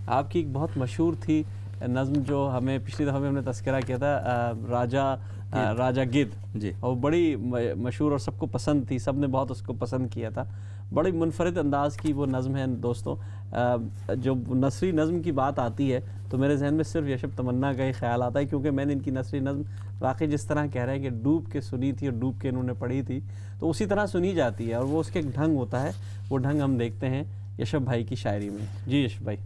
آپ کی ایک بہت مشہور تھی نظم جو ہمیں پچھلی دفعہ میں ہم نے تذکرہ کیا تھا، راجہ گدھ، جی، اور بڑی مشہور اور سب کو پسند تھی، سب نے بہت اس کو پسند کیا تھا. بڑی منفرد انداز کی وہ نظم ہے. دوستوں جب نثری نظم کی بات آتی ہے تو میرے ذہن میں صرف یشب تمنا کا ہی خیال آتا ہے، کیونکہ میں نے ان کی نثری نظم واقعی جس طرح کہہ رہے ہیں کہ ڈوب کے سنی تھی اور ڈوب کے انہوں نے پڑھی تھی، تو اسی طرح سنی جاتی ہے اور وہ اس کے ایک ڈھنگ ہوتا ہے. وہ ڈھنگ ہم دیکھتے ہیں یشب بھائی کی شاعری میں. جی یشب بھائی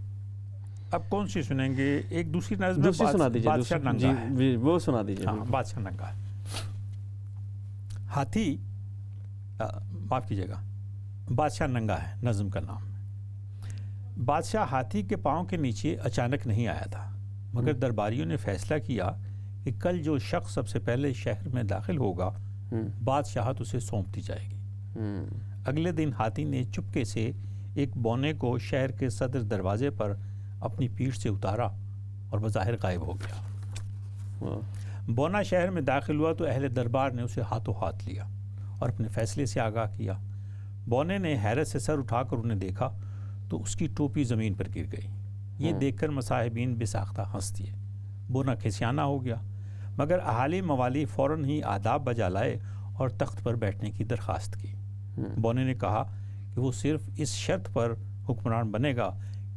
اب کون سی سنیں گے؟ ایک دوسری نظم سنا دیجیے. بادشاہ ننگا ہے. جی وہ سنا دیجیے. بادشاہ ننگا. ہاتھی، معاف کیجیے گا، بادشاہ ننگا ہے نظم کا نام. بادشاہ ہاتھی کے پاؤں کے نیچے اچانک نہیں آیا تھا، مگر درباریوں نے فیصلہ کیا کہ کل جو شخص سب سے پہلے شہر میں داخل ہوگا بادشاہت اسے سونپتی جائے گی. اگلے دن ہاتھی نے چپکے سے ایک بونے کو شہر کے صدر دروازے پر اپنی پیٹھ سے اتارا اور بظاہر غائب ہو گیا. بونا شہر میں داخل ہوا تو اہل دربار نے اسے ہاتھوں ہاتھ لیا اور اپنے فیصلے سے آگاہ کیا. بونے نے حیرت سے سر اٹھا کر انہیں دیکھا تو اس کی ٹوپی زمین پر گر گئی. یہ دیکھ کر مصاحبین بے ساختہ ہنس دیے. بونا کھسیانہ ہو گیا، مگر اہالی موالی فوراً ہی آداب بجا لائے اور تخت پر بیٹھنے کی درخواست کی. بونے نے کہا کہ وہ صرف اس شرط پر حکمران بنے گا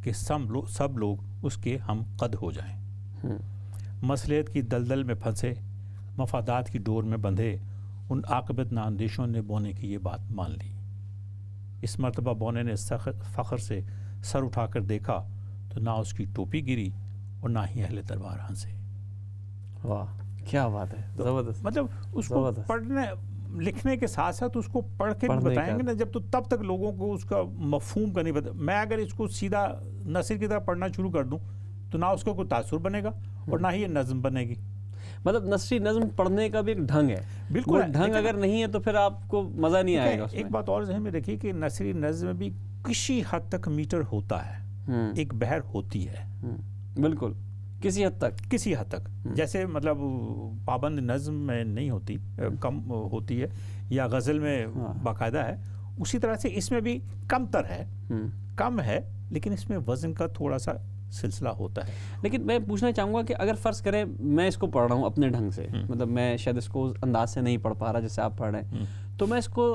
کہ سب لوگ اس کے ہم قد ہو جائیں. مصلحت کی دلدل میں پھنسے، مفادات کی ڈور میں بندھے ان عاقبت نااندیشوں نے بونے کی یہ بات مان لی. اس مرتبہ بونے نے فخر سے سر اٹھا کر دیکھا تو نہ اس کی ٹوپی گری اور نہ ہی اہل دربار ہنسے. واہ کیا بات ہے، زبردست. مطلب اس کو پڑھنے لکھنے کے ساتھ ساتھ اس کو پڑھ کے بتائیں گے نا جب تو تب تک لوگوں کو اس کا مفہوم کا نہیں پتا. میں اگر اس کو سیدھا نثر کی طرح پڑھنا شروع کر دوں تو نہ اس کا کوئی تاثر بنے گا اور نہ ہی یہ نظم بنے گی. مطلب نثری نظم پڑھنے کا بھی ایک ڈھنگ ہے. بالکل. وہ ڈھنگ اگر نہیں ہے تو پھر آپ کو مزہ نہیں آئے گا اس میں. ایک بات اور ذہن میں رکھیے کہ نثری نظم میں بھی کسی حد تک میٹر ہوتا ہے, ایک بہر ہوتی ہے. بالکل, کسی حد تک جیسے مطلب پابند نظم میں نہیں ہوتی, کم ہوتی ہے, یا غزل میں باقاعدہ ہے, اسی طرح سے اس میں بھی کم تر ہے, کم ہے, لیکن اس میں وزن کا تھوڑا سا سلسلہ ہوتا ہے. لیکن میں پوچھنا چاہوں گا کہ اگر فرض کریں میں اس کو پڑھ رہا ہوں اپنے ڈھنگ سے, مطلب میں شاید اس کو انداز سے نہیں پڑھ پا رہا جیسے آپ پڑھ رہے ہیں, تو میں اس کو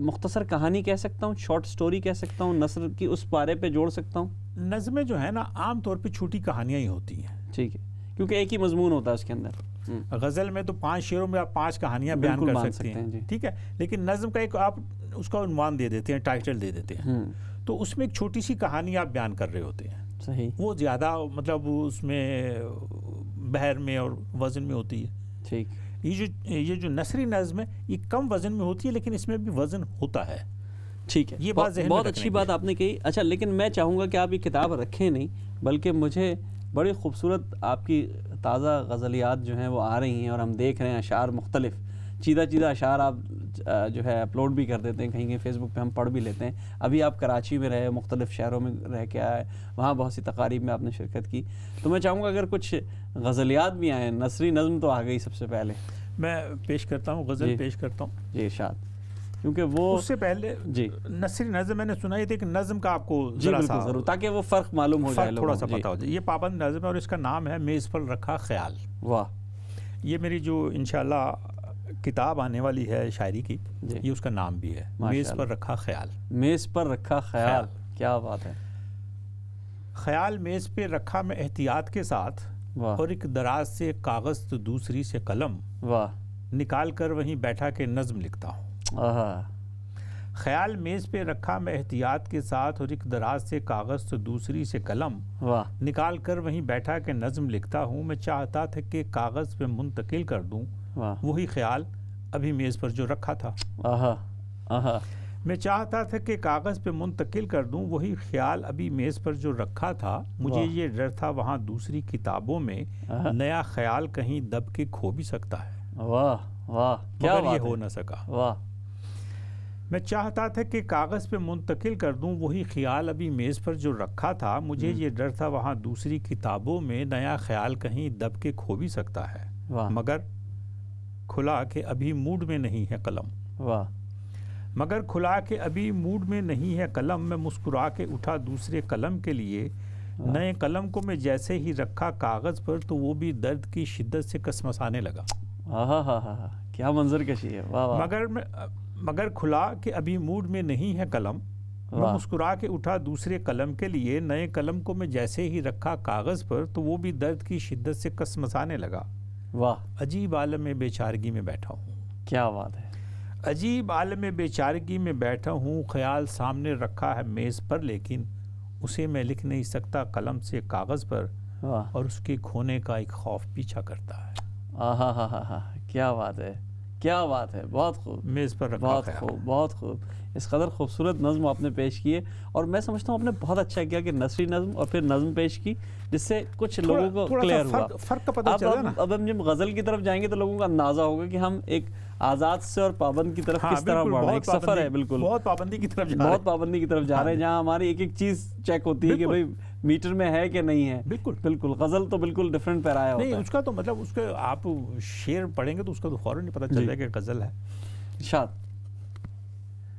مختصر کہانی کہہ سکتا ہوں, شارٹ سٹوری کہہ سکتا ہوں, نثر کی اس پارے پہ جوڑ سکتا ہوں؟ نظمیں جو ہے نا عام طور پہ چھوٹی کہانیاں ہی ہوتی ہیں. ٹھیک ہے, کیونکہ ایک ہی مضمون ہوتا ہے اس کے اندر. غزل میں تو 5 شعروں میں آپ 5 کہانیاں بیان کر سکتے ہیں, ٹھیک ہے, لیکن نظم کا ایک آپ اس کا عنوان دے دیتے ہیں, ٹائٹل دے دیتے ہیں, تو اس میں ایک چھوٹی سی کہانی آپ بیان کر رہے ہوتے ہیں. صحیح. وہ زیادہ مطلب اس میں بحر میں اور وزن میں ہوتی ہے. ٹھیک. یہ جو نثری نظم ہے یہ کم وزن میں ہوتی ہے, لیکن اس میں بھی وزن ہوتا ہے. ٹھیک ہے, یہ بات ذہن میں بہت اچھی بات آپ نے کہی. اچھا, لیکن میں چاہوں گا کہ آپ یہ کتاب رکھیں نہیں, بلکہ مجھے بڑی خوبصورت آپ کی تازہ غزلیات جو ہیں وہ آ رہی ہیں, اور ہم دیکھ رہے ہیں اشعار مختلف چیدہ اشعار آپ جو ہے اپلوڈ بھی کر دیتے ہیں, کہیں کہیں فیس بک پہ ہم پڑھ بھی لیتے ہیں. ابھی آپ کراچی میں رہے, مختلف شہروں میں رہ کے آئے, وہاں بہت سی تقاریب میں آپ نے شرکت کی, تو میں چاہوں گا اگر کچھ غزلیات بھی آئیں. نثری نظم تو آ گئی سب سے پہلے, میں پیش کرتا ہوں, غزل پیش کرتا ہوں. جی ارشاد. کیونکہ وہ اس سے پہلے جی نثری نظم میں نے سنائی تھی کہ نظم کا آپ کو ذرا سا ضرور, تاکہ وہ فرق معلوم ہو جائے, تھوڑا سا پتہ ہو جائے. یہ پابند نظم ہے اور اس کا نام ہے میز پر رکھا خیال. واہ. یہ میری جو انشاءاللہ کتاب آنے والی ہے شاعری کی, یہ اس کا نام بھی ہے, میز پر رکھا خیال. میز پر رکھا خیال, کیا بات ہے. خیال میز پہ رکھا میں احتیاط کے ساتھ, اور ایک دراز سے کاغذ تو دوسری سے قلم, واہ, نکال کر وہیں بیٹھا کے نظم لکھتا ہوں. خیال میز پہ رکھا میں احتیاط کے ساتھ, اور ایک دراز سے کاغذ تو دوسری سے قلم, نکال کر وہیں بیٹھا کے نظم لکھتا ہوں. میں چاہتا تھا کہ کاغذ پہ منتقل کر دوں وہی خیال ابھی میز پر جو رکھا تھا. میں چاہتا تھا کہ کاغذ پہ منتقل کر دوں وہی خیال ابھی میز پر جو رکھا تھا. مجھے یہ ڈر تھا وہاں دوسری کتابوں میں نیا خیال کہیں دب کے کھو بھی سکتا ہے. واہ واہ, کیا مگر یہ ہو نہ سکا. واہ. میں چاہتا تھا کہ کاغذ پہ منتقل کر دوں وہی خیال ابھی میز پر جو رکھا تھا. مجھے یہ ڈر تھا وہاں دوسری کتابوں میں نیا خیال کہیں دب کے کھو بھی سکتا ہے. مگر کھلا کہ ابھی موڈ میں نہیں ہے قلم. واہ. مگر کھلا کہ ابھی موڈ میں نہیں ہے قلم. میں مسکرا کے اٹھا دوسرے قلم کے لیے. نئے قلم کو میں جیسے ہی رکھا کاغذ پر تو وہ بھی درد کی شدت سے کسمسانے لگا. کیا منظر کشی ہے. مگر کھلا کہ ابھی موڈ میں نہیں ہے قلم. میں مسکرا کے اٹھا دوسرے قلم کے لیے. نئے قلم کو میں جیسے ہی رکھا کاغذ پر تو وہ بھی درد کی شدت سے کسمسانے لگا. واہ. عجیب عالم میں بیچارگی میں بیٹھا ہوں. کیا بات ہے. عجیب عالم میں بیچارگی میں بیٹھا ہوں. خیال سامنے رکھا ہے میز پر, لیکن اسے میں لکھ نہیں سکتا قلم سے کاغذ پر. اور اس کے کھونے کا ایک خوف پیچھا کرتا ہے. کیا بات ہے, کیا بات ہے. بہت خوب, میز پر رکھا بہت خوب, بہت خوب. اس قدر خوبصورت نظم آپ نے پیش کیے, اور میں سمجھتا ہوں آپ نے بہت اچھا کیا کہ نثری نظم اور پھر نظم پیش کی, جس سے کچھ لوگوں کو کلیئر ہوا. فرق کا پتہ چلا نا. اب ہم جب غزل کی طرف جائیں گے تو لوگوں کا اندازہ ہوگا کہ ہم ایک آزاد سے اور پابند کی طرف کس طرح بڑھ رہے ہیں. ایک سفر ہے, بالکل بہت پابندی کی طرف جا رہے ہیں, جہاں ہماری ایک ایک چیز چیک ہوتی ہے کہ بھئی میٹر میں ہے کہ نہیں ہے. بالکل. غزل تو بالکل ڈیفرنٹ پیرایا ہوتا ہے. نہیں, اس کا تو مطلب اس کے آپ شعر پڑھیں گے تو اس کا تو فوراً نہیں پتہ چل جائے کہ غزل ہے. ارشاد.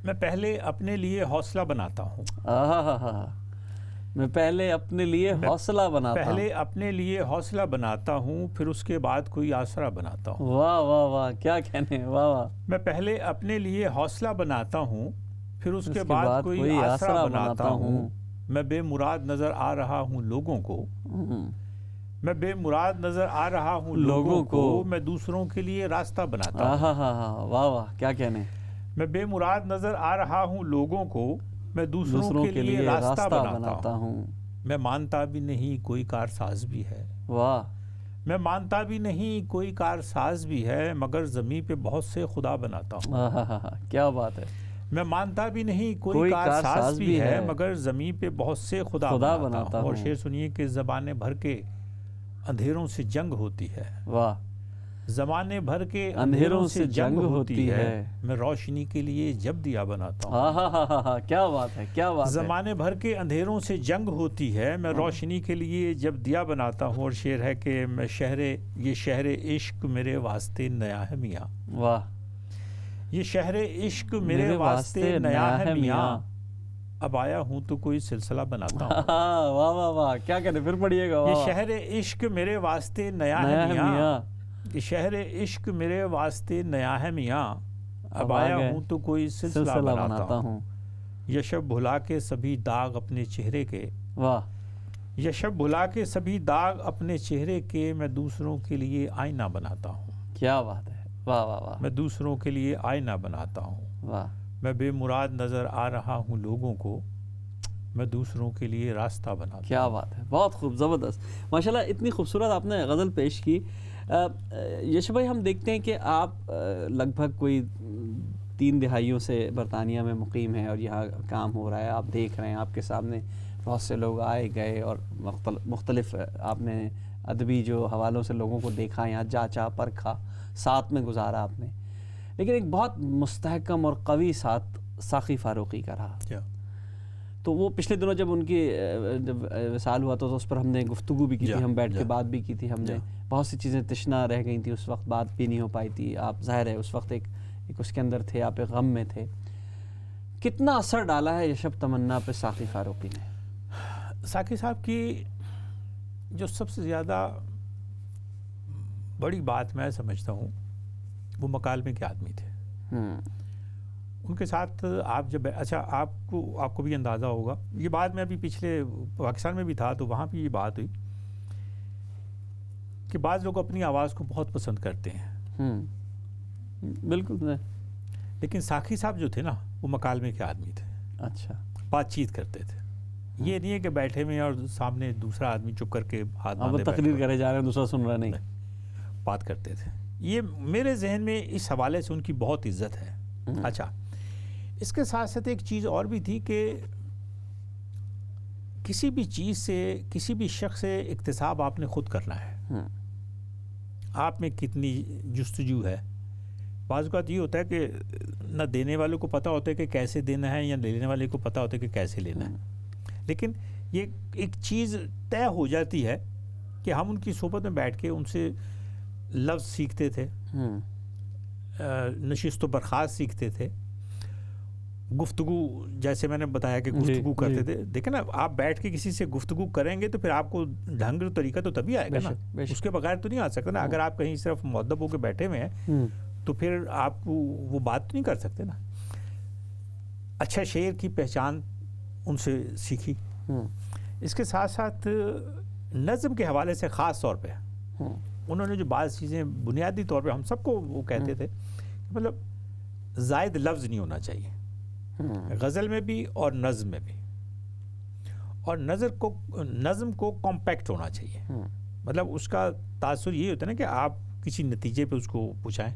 میں پہلے اپنے لیے حوصلہ بناتا ہوں. میں پہلے اپنے لیے حوصلہ بناتا ہوں. پہلے اپنے لیے حوصلہ بناتا ہوں, پھر اس کے بعد کوئی آسرا بناتا ہوں. واہ واہ واہ, کیا کہنے. واہ واہ. میں پہلے اپنے لیے حوصلہ بناتا ہوں, پھر اس کے بعد کوئی آسرا بناتا ہوں. میں بے مراد نظر آ رہا ہوں لوگوں کو. میں بے مراد نظر آ رہا ہوں لوگوں کو. میں دوسروں کے لیے راستہ بناتا ہوں. واہ واہ, کیا کہنے. میں بے مراد نظر آ رہا ہوں لوگوں کو. میں دوسروں کے لیے راستہ بناتا ہوں. میں مانتا بھی نہیں کوئی کارساز بھی ہے. واہ. میں مانتا بھی نہیں کوئی کارساز بھی ہے, مگر زمین پہ بہت سے خدا بناتا ہوں. کیا بات ہے. میں مانتا بھی نہیں کوئی کارساز بھی ہے, مگر زمین پہ بہت سے خدا بناتا ہوں. اور شعر سنیے کہ زبانیں بھر کے اندھیروں سے جنگ ہوتی ہے. واہ. زمانے بھر کے اندھیروں سے جنگ ہوتی ہے، میں روشنی کے لیے جب دیا بناتا ہوں۔ ہاں کیا بات ہے، کیا بات ہے۔ زمانے بھر کے اندھیروں سے جنگ ہوتی ہے، میں روشنی کے لیے جب دیا بناتا ہوں۔ اور شعر ہے کہ یہ شہر عشق میرے واسطے نیا ہے میاں، واہ، یہ شہر عشق میرے واسطے نیا ہے میاں، اب آیا ہوں تو کوئی سلسلہ بناتا ہوں۔ واہ واہ واہ، کیا کہتے، پھر پڑھیے گا۔ یہ شہر عشق میرے واسطے نیا ہے میاں، یہ شہر عشق میرے واسطے نیا ہے میاں، اب آیا ہوں تو کوئی سلسلہ بناتا ہوں۔ یہ شب بھلا کے سبھی داغ اپنے چہرے کے، واہ، یہ شب بھلا کے سبھی داغ اپنے چہرے کے، میں دوسروں کے لیے آئینہ بناتا ہوں۔ کیا بات ہے، واہ واہ واہ، میں دوسروں کے لیے آئینہ بناتا ہوں۔ واہ، میں بے مراد نظر آ رہا ہوں لوگوں کو، میں دوسروں کے لیے راستہ بناتا ہوں۔ کیا بات ہے، بہت خوب، زبردست، ماشاءاللہ، اتنی خوبصورت آپ نے غزل پیش کی۔ یش بھائی، ہم دیکھتے ہیں کہ آپ لگ بھگ کوئی 3 دہائیوں سے برطانیہ میں مقیم ہیں اور یہاں کام ہو رہا ہے، آپ دیکھ رہے ہیں، آپ کے سامنے بہت سے لوگ آئے گئے اور مختلف آپ نے ادبی جو حوالوں سے لوگوں کو دیکھا، یہاں جانچا پرکھا، ساتھ میں گزارا آپ نے، لیکن ایک بہت مستحکم اور قوی ساتھ ساقی فاروقی کا رہا۔ تو وہ پچھلے دنوں جب ان کی جب وصال ہوا تو اس پر ہم نے گفتگو بھی کی تھی، ہم بیٹھ کے بات بھی کی تھی، ہم نے بہت سی چیزیں تشنا رہ گئی تھیں، اس وقت بات بھی نہیں ہو پائی تھی، آپ ظاہر ہے اس وقت ایک اس کے اندر تھے، آپ ایک غم میں تھے۔ کتنا اثر ڈالا ہے یشب تمنا پہ ساقی فاروقی نے؟ ساقی صاحب کی جو سب سے زیادہ بڑی بات میں سمجھتا ہوں، وہ مکالمے کے آدمی تھے۔ ان کے ساتھ آپ جب اچھا آپ کو بھی اندازہ ہوگا، یہ بات میں ابھی پچھلے پاکستان میں بھی تھا تو وہاں بھی یہ بات ہوئی کہ بعض لوگ اپنی آواز کو بہت پسند کرتے ہیں، بالکل، لیکن ساقی صاحب جو تھے نا، وہ مکالمے کے آدمی تھے۔ اچھا، بات چیت کرتے تھے، یہ نہیں ہے کہ بیٹھے ہوئے اور سامنے دوسرا آدمی چپ کر کے ہاتھ باندھے تقریر کرے جا رہے ہیں، دوسرا سن رہا نہیں، بات کرتے تھے۔ یہ میرے ذہن میں اس حوالے سے ان کی بہت عزت ہے۔ اچھا، اس کے ساتھ ساتھ ایک چیز اور بھی تھی کہ کسی بھی چیز سے، کسی بھی شخص سے اکتساب آپ نے خود کرنا ہے۔ آپ میں کتنی جستجو ہے۔ بعض اوقات یہ ہوتا ہے کہ نہ دینے والوں کو پتہ ہوتا ہے کہ کیسے دینا ہے، یا لینے والے کو پتہ ہوتا ہے کہ کیسے لینا ہے، لیکن یہ ایک چیز طے ہو جاتی ہے کہ ہم ان کی صحبت میں بیٹھ کے ان سے لفظ سیکھتے تھے، نشست و برخاست سیکھتے تھے، گفتگو، جیسے میں نے بتایا کہ گفتگو کرتے تھے۔ دیکھیں نا، آپ بیٹھ کے کسی سے گفتگو کریں گے تو پھر آپ کو ڈھنگ اور طریقہ تو تبھی آئے گا نا، اس کے بغیر تو نہیں آ سکتا نا۔ اگر آپ کہیں صرف مؤدب ہو کے بیٹھے ہوئے ہیں تو پھر آپ کو وہ بات تو نہیں کر سکتے نا۔ اچھا شعر کی پہچان ان سے سیکھی۔ اس کے ساتھ ساتھ نظم کے حوالے سے خاص طور پہ انہوں نے جو بعض چیزیں بنیادی طور پہ ہم سب کو وہ کہتے تھے، مطلب زائد لفظ نہیں ہونا چاہیے غزل میں بھی اور نظم میں بھی، اور نظم کو کمپیکٹ ہونا چاہیے۔ مطلب اس کا تاثر یہ ہوتا ہے نا کہ آپ کسی نتیجے پہ اس کو پہنچائیں،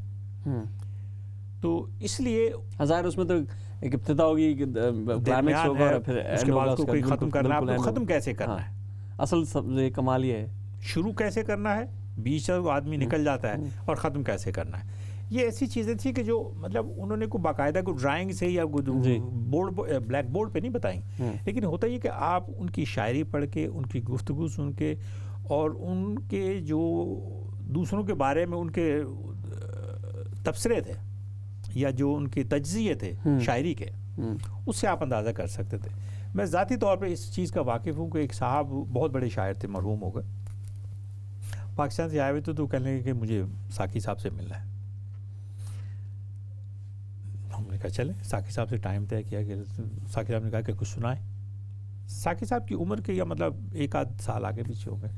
تو اس لیے ظاہر اس میں تو ایک ابتدا ہوگی، کلائمیکس ہوگا اور پھر اس کے بعد اس کو کوئی ختم کرنا ہے، آپ کو ختم کیسے کرنا ہے، اصل کمال یہ ہے، شروع کیسے کرنا ہے، بیچ سے آدمی نکل جاتا ہے، اور ختم کیسے کرنا ہے۔ یہ ایسی چیزیں تھیں کہ جو مطلب انہوں نے کوئی باقاعدہ کوئی ڈرائنگ سے یا بورڈ بلیک بورڈ پہ نہیں بتائیں، لیکن ہوتا یہ کہ آپ ان کی شاعری پڑھ کے، ان کی گفتگو سن کے، اور ان کے جو دوسروں کے بارے میں ان کے تبصرے تھے یا جو ان کے تجزیے تھے شاعری کے، اس سے آپ اندازہ کر سکتے تھے۔ میں ذاتی طور پہ اس چیز کا واقف ہوں کہ ایک صاحب بہت بڑے شاعر تھے، مرحوم ہو گئے، پاکستان سے آئے ہوئے تو کہنے لگے کہ مجھے ساقی صاحب سے ملنا ہے۔ ہم نے کہا چلیں، ساقی صاحب سے ٹائم طے کیا کہ ساقی صاحب نے کہا کہ کچھ سنائیں۔ ساقی صاحب کی عمر کے یا مطلب 1-8 سال آگے پیچھے ہو گئے،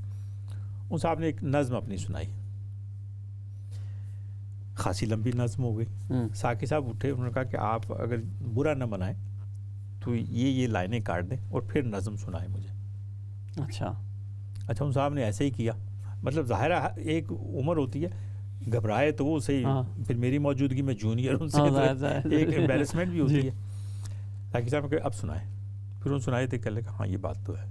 ان صاحب نے ایک نظم اپنی سنائی، خاصی لمبی نظم ہو گئی۔ ساقی صاحب اٹھے، انہوں نے کہا کہ آپ اگر برا نہ منائیں تو یہ لائنیں کاٹ دیں اور پھر نظم سنائیں مجھے۔ اچھا، ان صاحب نے ایسے ہی کیا۔ مطلب ظاہر ہے ایک عمر ہوتی ہے، گھبرائے تو وہ صحیح، پھر میری موجودگی میں جونیئر ان سے ایک امبیرسمنٹ بھی ہوتی ہے۔ ساقی صاحب نے کہا اب سنائیں، پھر انہوں سنائے تھے، کہنے لگا ہاں یہ بات تو ہے۔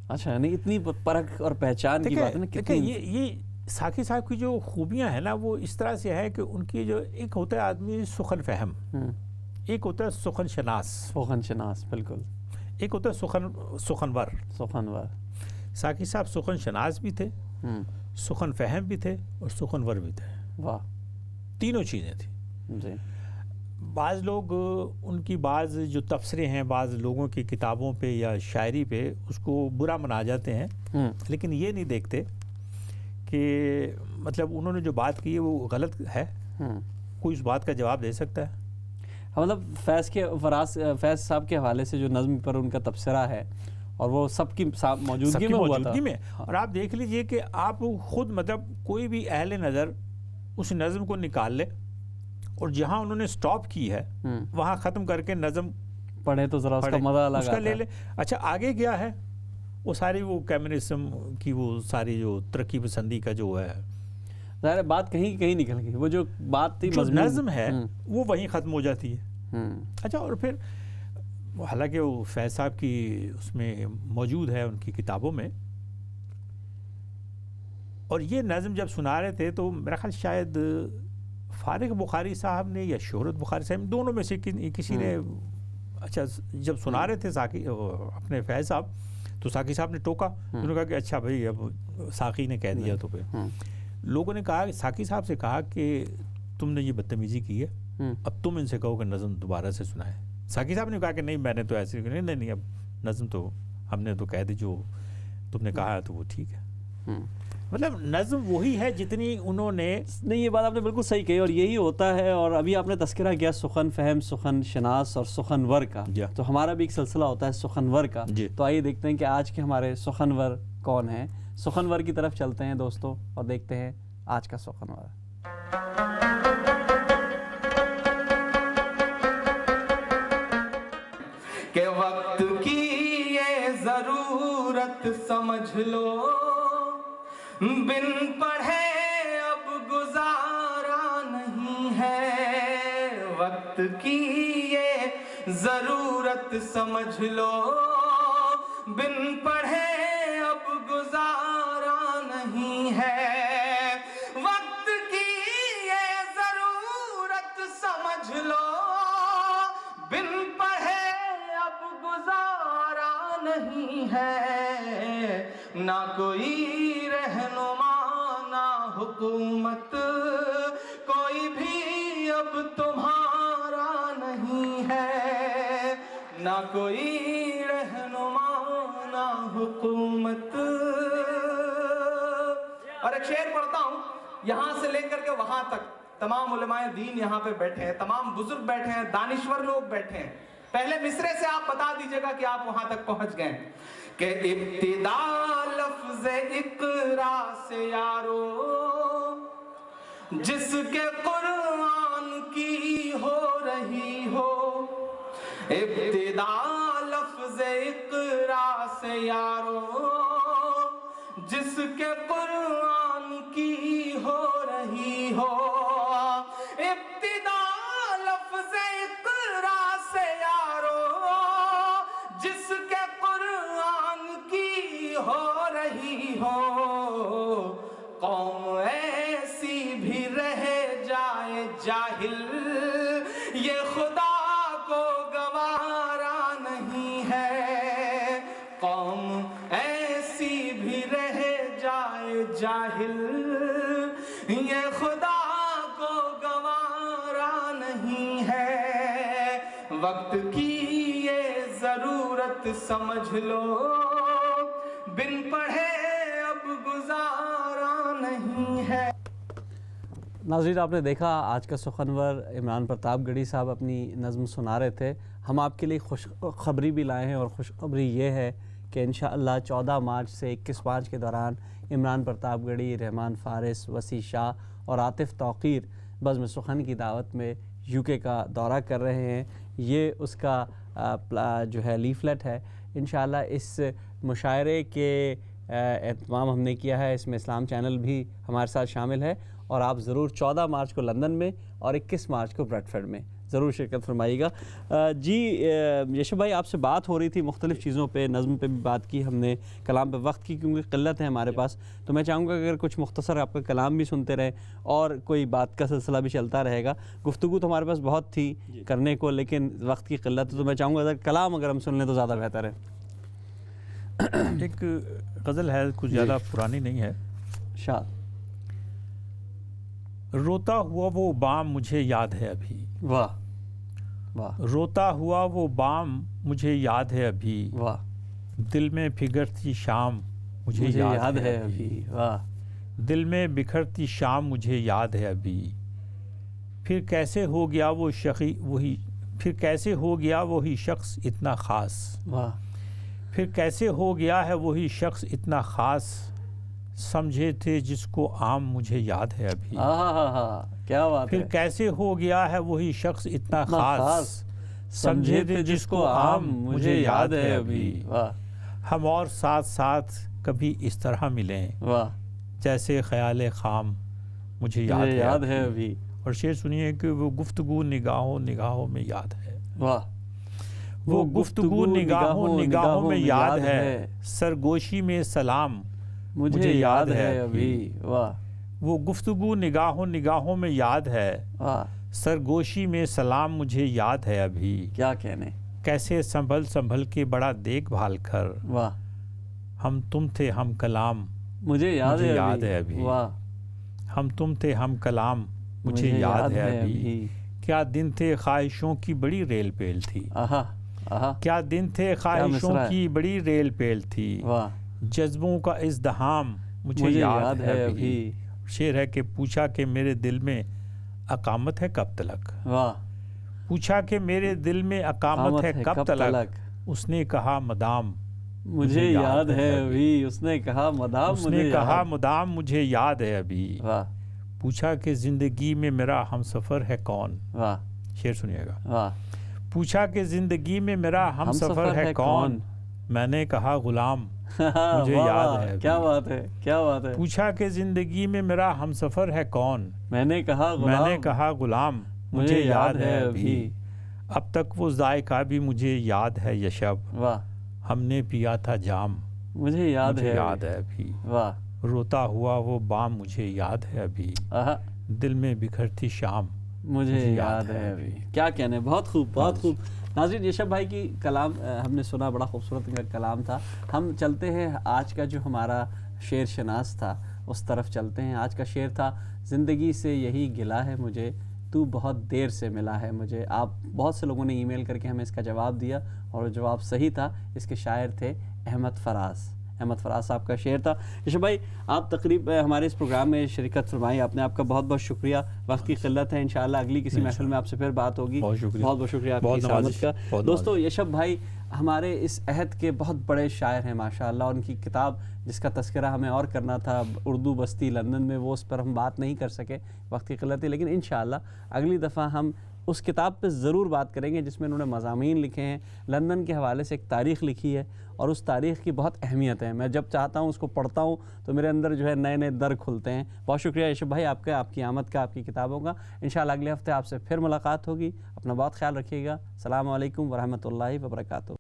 اچھا، یعنی اتنی پرکھ اور پہچان کی بات ہے نا، یہ ساقی صاحب کی جو خوبیاں ہیں نا وہ اس طرح سے ہے کہ ان کی جو ایک ہوتا ہے آدمی سخن فہم، ایک ہوتا ہے سخن شناس، سخن شناس بالکل، ایک ہوتا ہے سخنور۔ سخنور ساقی صاحب سخن شناس بھی تھے، سخن فہم بھی تھے اور سخنور بھی تھے، واہ، تینوں چیزیں تھیں۔ جی بعض لوگ ان کی بعض جو تبصرے ہیں بعض لوگوں کی کتابوں پہ یا شاعری پہ اس کو برا منا جاتے ہیں، لیکن یہ نہیں دیکھتے کہ مطلب انہوں نے جو بات کی ہے وہ غلط ہے، کوئی اس بات کا جواب دے سکتا ہے۔ مطلب فیض صاحب کے حوالے سے جو نظم پر ان کا تبصرہ ہے اور وہ سب کی موجودگی میں ہوا تھا، اور آپ دیکھ لیجئے کہ آپ خود مطلب کوئی بھی اہل نظر اس نظم کو نکال لے اور جہاں انہوں نے سٹاپ کی ہے وہاں ختم کر کے نظم پڑھے تو ذرا اس کا مزہ الگ اس کا لے لے۔ اچھا آگے کیا ہے وہ ساری وہ کمیونزم کی وہ ساری جو ترقی پسندی کا جو ہے ظاہر بات کہیں نکل گئی، وہ جو بات تھی جو نظم ہے وہ وہیں ختم ہو جاتی ہے۔ اچھا اور پھر حالانکہ وہ فیض صاحب کی اس میں موجود ہے ان کی کتابوں میں، اور یہ نظم جب سنا رہے تھے تو میرا خیال شاید فارغ بخاری صاحب نے یا شہرت بخاری صاحب دونوں میں سے کسی نے، اچھا جب سنا رہے تھے ساقی اپنے فیض صاحب تو ساقی صاحب نے ٹوکا، انہوں نے کہا کہ اچھا بھائی اب ساقی نے کہہ دیا تو پھر لوگوں نے کہا، ساقی صاحب سے کہا کہ تم نے یہ بدتمیزی کی ہے، اب تم ان سے کہو کہ نظم دوبارہ سے سنائے۔ ساقی صاحب نے کہا کہ نہیں میں نے تو ایسے نہیں اب نظم تو ہم نے تو کہہ دی، جو تم نے کہا ہے تو وہ ٹھیک ہے۔ مطلب نظم وہی ہے جتنی انہوں نے، نہیں یہ بات آپ نے بالکل صحیح کہی اور یہی ہوتا ہے۔ اور ابھی آپ نے تذکرہ کیا سخن فہم، سخن شناس اور سخنور کا، تو ہمارا بھی ایک سلسلہ ہوتا ہے سخنور کا، تو آئیے دیکھتے ہیں کہ آج کے ہمارے سخنور کون ہیں۔ سخنور کی طرف چلتے ہیں دوستوں اور دیکھتے ہیں آج کا سخنور۔ کہ وقت کی یہ ضرورت سمجھ لو، بن پڑھے اب گزارا نہیں ہے۔ وقت کی یہ ضرورت سمجھ لو، بن پڑھے اب گزارا نہیں ہے۔ وقت کی یہ ضرورت سمجھ لو، بن پڑھے اب گزارا نہیں ہے۔ نہ کوئی رہنما نہ حکومت، کوئی بھی اب تمہارا نہیں ہے۔ نہ کوئی رہنما نہ حکومت۔ اور ایک شعر پڑھتا ہوں، یہاں سے لے کر کے وہاں تک تمام علماء دین یہاں پہ بیٹھے ہیں، تمام بزرگ بیٹھے ہیں، دانشور لوگ بیٹھے ہیں۔ پہلے مصرے سے آپ بتا دیجئے گا کہ آپ وہاں تک پہنچ گئے کہ ابتدا لفظ اقرا سے یارو، جس کے قرآن کی ہو رہی ہو۔ ابتدا لفظ اقرا سے یارو، جس کے قرآن کی ہو رہی ہو۔ ابتدا لفظ اقرا سے یارو، جس کے قرآن کی ہو رہی ہو۔ قوم ایسی بھی رہ جائے جاہل، یہ خدا کو گوارا نہیں ہے۔ قوم ایسی بھی رہ جائے جاہل، یہ خدا کو گوارا نہیں ہے۔ وقت کی یہ ضرورت سمجھ لو، بن پڑھے اب گزارا نہیں ہے۔ ناظرین آپ نے دیکھا آج کا سخنور عمران پرتاپ گڑھی صاحب اپنی نظم سنا رہے تھے۔ ہم آپ کے لیے خوشخبری بھی لائے ہیں، اور خوشخبری یہ ہے کہ انشاءاللہ 14 مارچ سے 21 مارچ کے دوران عمران پرتاپ گڑھی، رحمان فارس، وسیع شاہ اور عاطف توقیر بزم سخن کی دعوت میں UK کا دورہ کر رہے ہیں۔ یہ اس کا جو ہے لیفلیٹ ہے۔ انشاءاللہ اس مشاعرے کے اہتمام ہم نے کیا ہے، اس میں اسلام چینل بھی ہمارے ساتھ شامل ہے، اور آپ ضرور 14 مارچ کو لندن میں اور 21 مارچ کو بریڈفورڈ میں ضرور شرکت فرمائیے گا۔ جی یشب بھائی، آپ سے بات ہو رہی تھی مختلف چیزوں پہ، نظم پہ بھی بات کی ہم نے، کلام پہ وقت کی کیونکہ قلت ہے ہمارے پاس، تو میں چاہوں گا کہ اگر کچھ مختصر آپ کا کلام بھی سنتے رہے اور کوئی بات کا سلسلہ بھی چلتا رہے گا۔ گفتگو تو ہمارے پاس بہت تھی کرنے کو، لیکن وقت کی قلت ہے، تو میں چاہوں گا کلام اگر ہم سن لیں تو زیادہ بہتر ہے۔ ایک غزل ہے، کچھ زیادہ پرانی نہیں ہے۔ شاد روتا ہوا وہ بام مجھے یاد ہے ابھی، واہ واہ روتا ہوا وہ بام مجھے یاد ہے ابھی، واہ، دل میں بکھرتی شام مجھے یاد ہے ابھی، واہ، دل میں بکھرتی شام مجھے یاد ہے ابھی، پھر کیسے ہو گیا وہ پھر کیسے ہو گیا وہی شخص اتنا خاص، واہ، پھر کیسے ہو گیا ہے وہی شخص اتنا خاص، سمجھے تھے جس کو عام مجھے یاد ہے ابھی، کیا بات ہے، پھر کیسے ہو گیا ہے وہی شخص اتنا خاص، سمجھے تھے جس کو عام مجھے یاد ہے ابھی، ہم اور ساتھ ساتھ کبھی اس طرح ملیں، واہ، جیسے خیال خام مجھے یاد ہے ابھی۔ اور شعر سنیے کہ وہ گفتگو نگاہوں میں یاد ہے، واہ، وہ گفتگو نگاہوں میں یاد ہے، سرگوشی میں سلام مجھے یاد ہے ابھی، واہ، وہ گفتگو نگاہوں میں یاد ہے، واہ، سرگوشی میں سلام مجھے یاد ہے ابھی، کیا کہنے، کیسے سنبھل کے بڑا دیکھ بھال کر، واہ، ہم تم تھے ہم کلام مجھے یاد ہے ابھی، واہ، ہم تم تھے ہم کلام مجھے یاد ہے ابھی، کیا دن تھے خواہشوں کی بڑی ریل پیل تھی، کیا دن تھے خواہشوں کی بڑی ریل پیل تھی، واہ، جذبوں کا ازدحام مجھے یاد ہے ابھی، شعر ہے کہ پوچھا کہ میرے دل میں اقامت ہے کب تلک، واہ، پوچھا کہ میرے دل میں اقامت ہے کب تلک، اس نے کہا مدام مجھے یاد ہے ابھی، اس نے کہا مدام مجھے یاد ہے ابھی، واہ، پوچھا کہ زندگی میں میرا ہم سفر ہے کون، واہ، شعر سنیے گا، واہ، پوچھا کہ زندگی میں میرا ہم سفر ہے کون، میں نے کہا غلام مجھے یاد ہے ابھی، کیا بات ہے، کیا بات ہے، پوچھا کہ زندگی میں میرا ہم سفر ہے کون، میں نے کہا غلام مجھے یاد ہے ابھی، اب تک وہ ذائقہ بھی مجھے یاد ہے یشب، واہ، ہم نے پیا تھا جام مجھے یاد ہے ابھی، واہ، روتا ہوا وہ بام مجھے یاد ہے ابھی، دل میں بکھرتی شام مجھے یاد ہے ابھی، کیا کہنے، بہت خوب، بہت خوب۔ ناظرین، یشب بھائی کی کلام ہم نے سنا، بڑا خوبصورت ان کا کلام تھا۔ ہم چلتے ہیں آج کا جو ہمارا شعر شناس تھا اس طرف چلتے ہیں۔ آج کا شعر تھا، زندگی سے یہی گلہ ہے مجھے، تو بہت دیر سے ملا ہے مجھے۔ آپ بہت سے لوگوں نے ای میل کر کے ہمیں اس کا جواب دیا اور جواب صحیح تھا۔ اس کے شاعر تھے احمد فراز صاحب کا شعر تھا۔ یشب بھائی، آپ تقریب ہمارے اس پروگرام میں شرکت فرمائی، آپ نے، آپ کا بہت بہت شکریہ۔ وقت کی قلت ہے، انشاءاللہ اگلی کسی محفل میں آپ سے پھر بات ہوگی۔ بہت بہت شکریہ آپ کی سلامت کا۔ دوستو، یشب بھائی ہمارے اس عہد کے بہت بڑے شاعر ہیں ماشاءاللہ، اور ان کی کتاب جس کا تذکرہ ہمیں اور کرنا تھا، اردو بستی لندن میں، وہ اس پر ہم بات نہیں کر سکے، وقت کی قلت ہے، لیکن انشاءاللہ اگلی دفعہ ہم اس کتاب پہ ضرور بات کریں گے جس میں انہوں نے مضامین لکھے ہیں، لندن کے حوالے سے ایک تاریخ لکھی ہے، اور اس تاریخ کی بہت اہمیت ہے۔ میں جب چاہتا ہوں اس کو پڑھتا ہوں تو میرے اندر جو ہے نئے نئے در کھلتے ہیں۔ بہت شکریہ یشب بھائی آپ کا، آپ کی آمد کا، آپ کی کتابوں کا۔ انشاءاللہ اگلے ہفتے آپ سے پھر ملاقات ہوگی۔ اپنا بہت خیال رکھیے گا۔ السلام علیکم ورحمۃ اللہ وبرکاتہ۔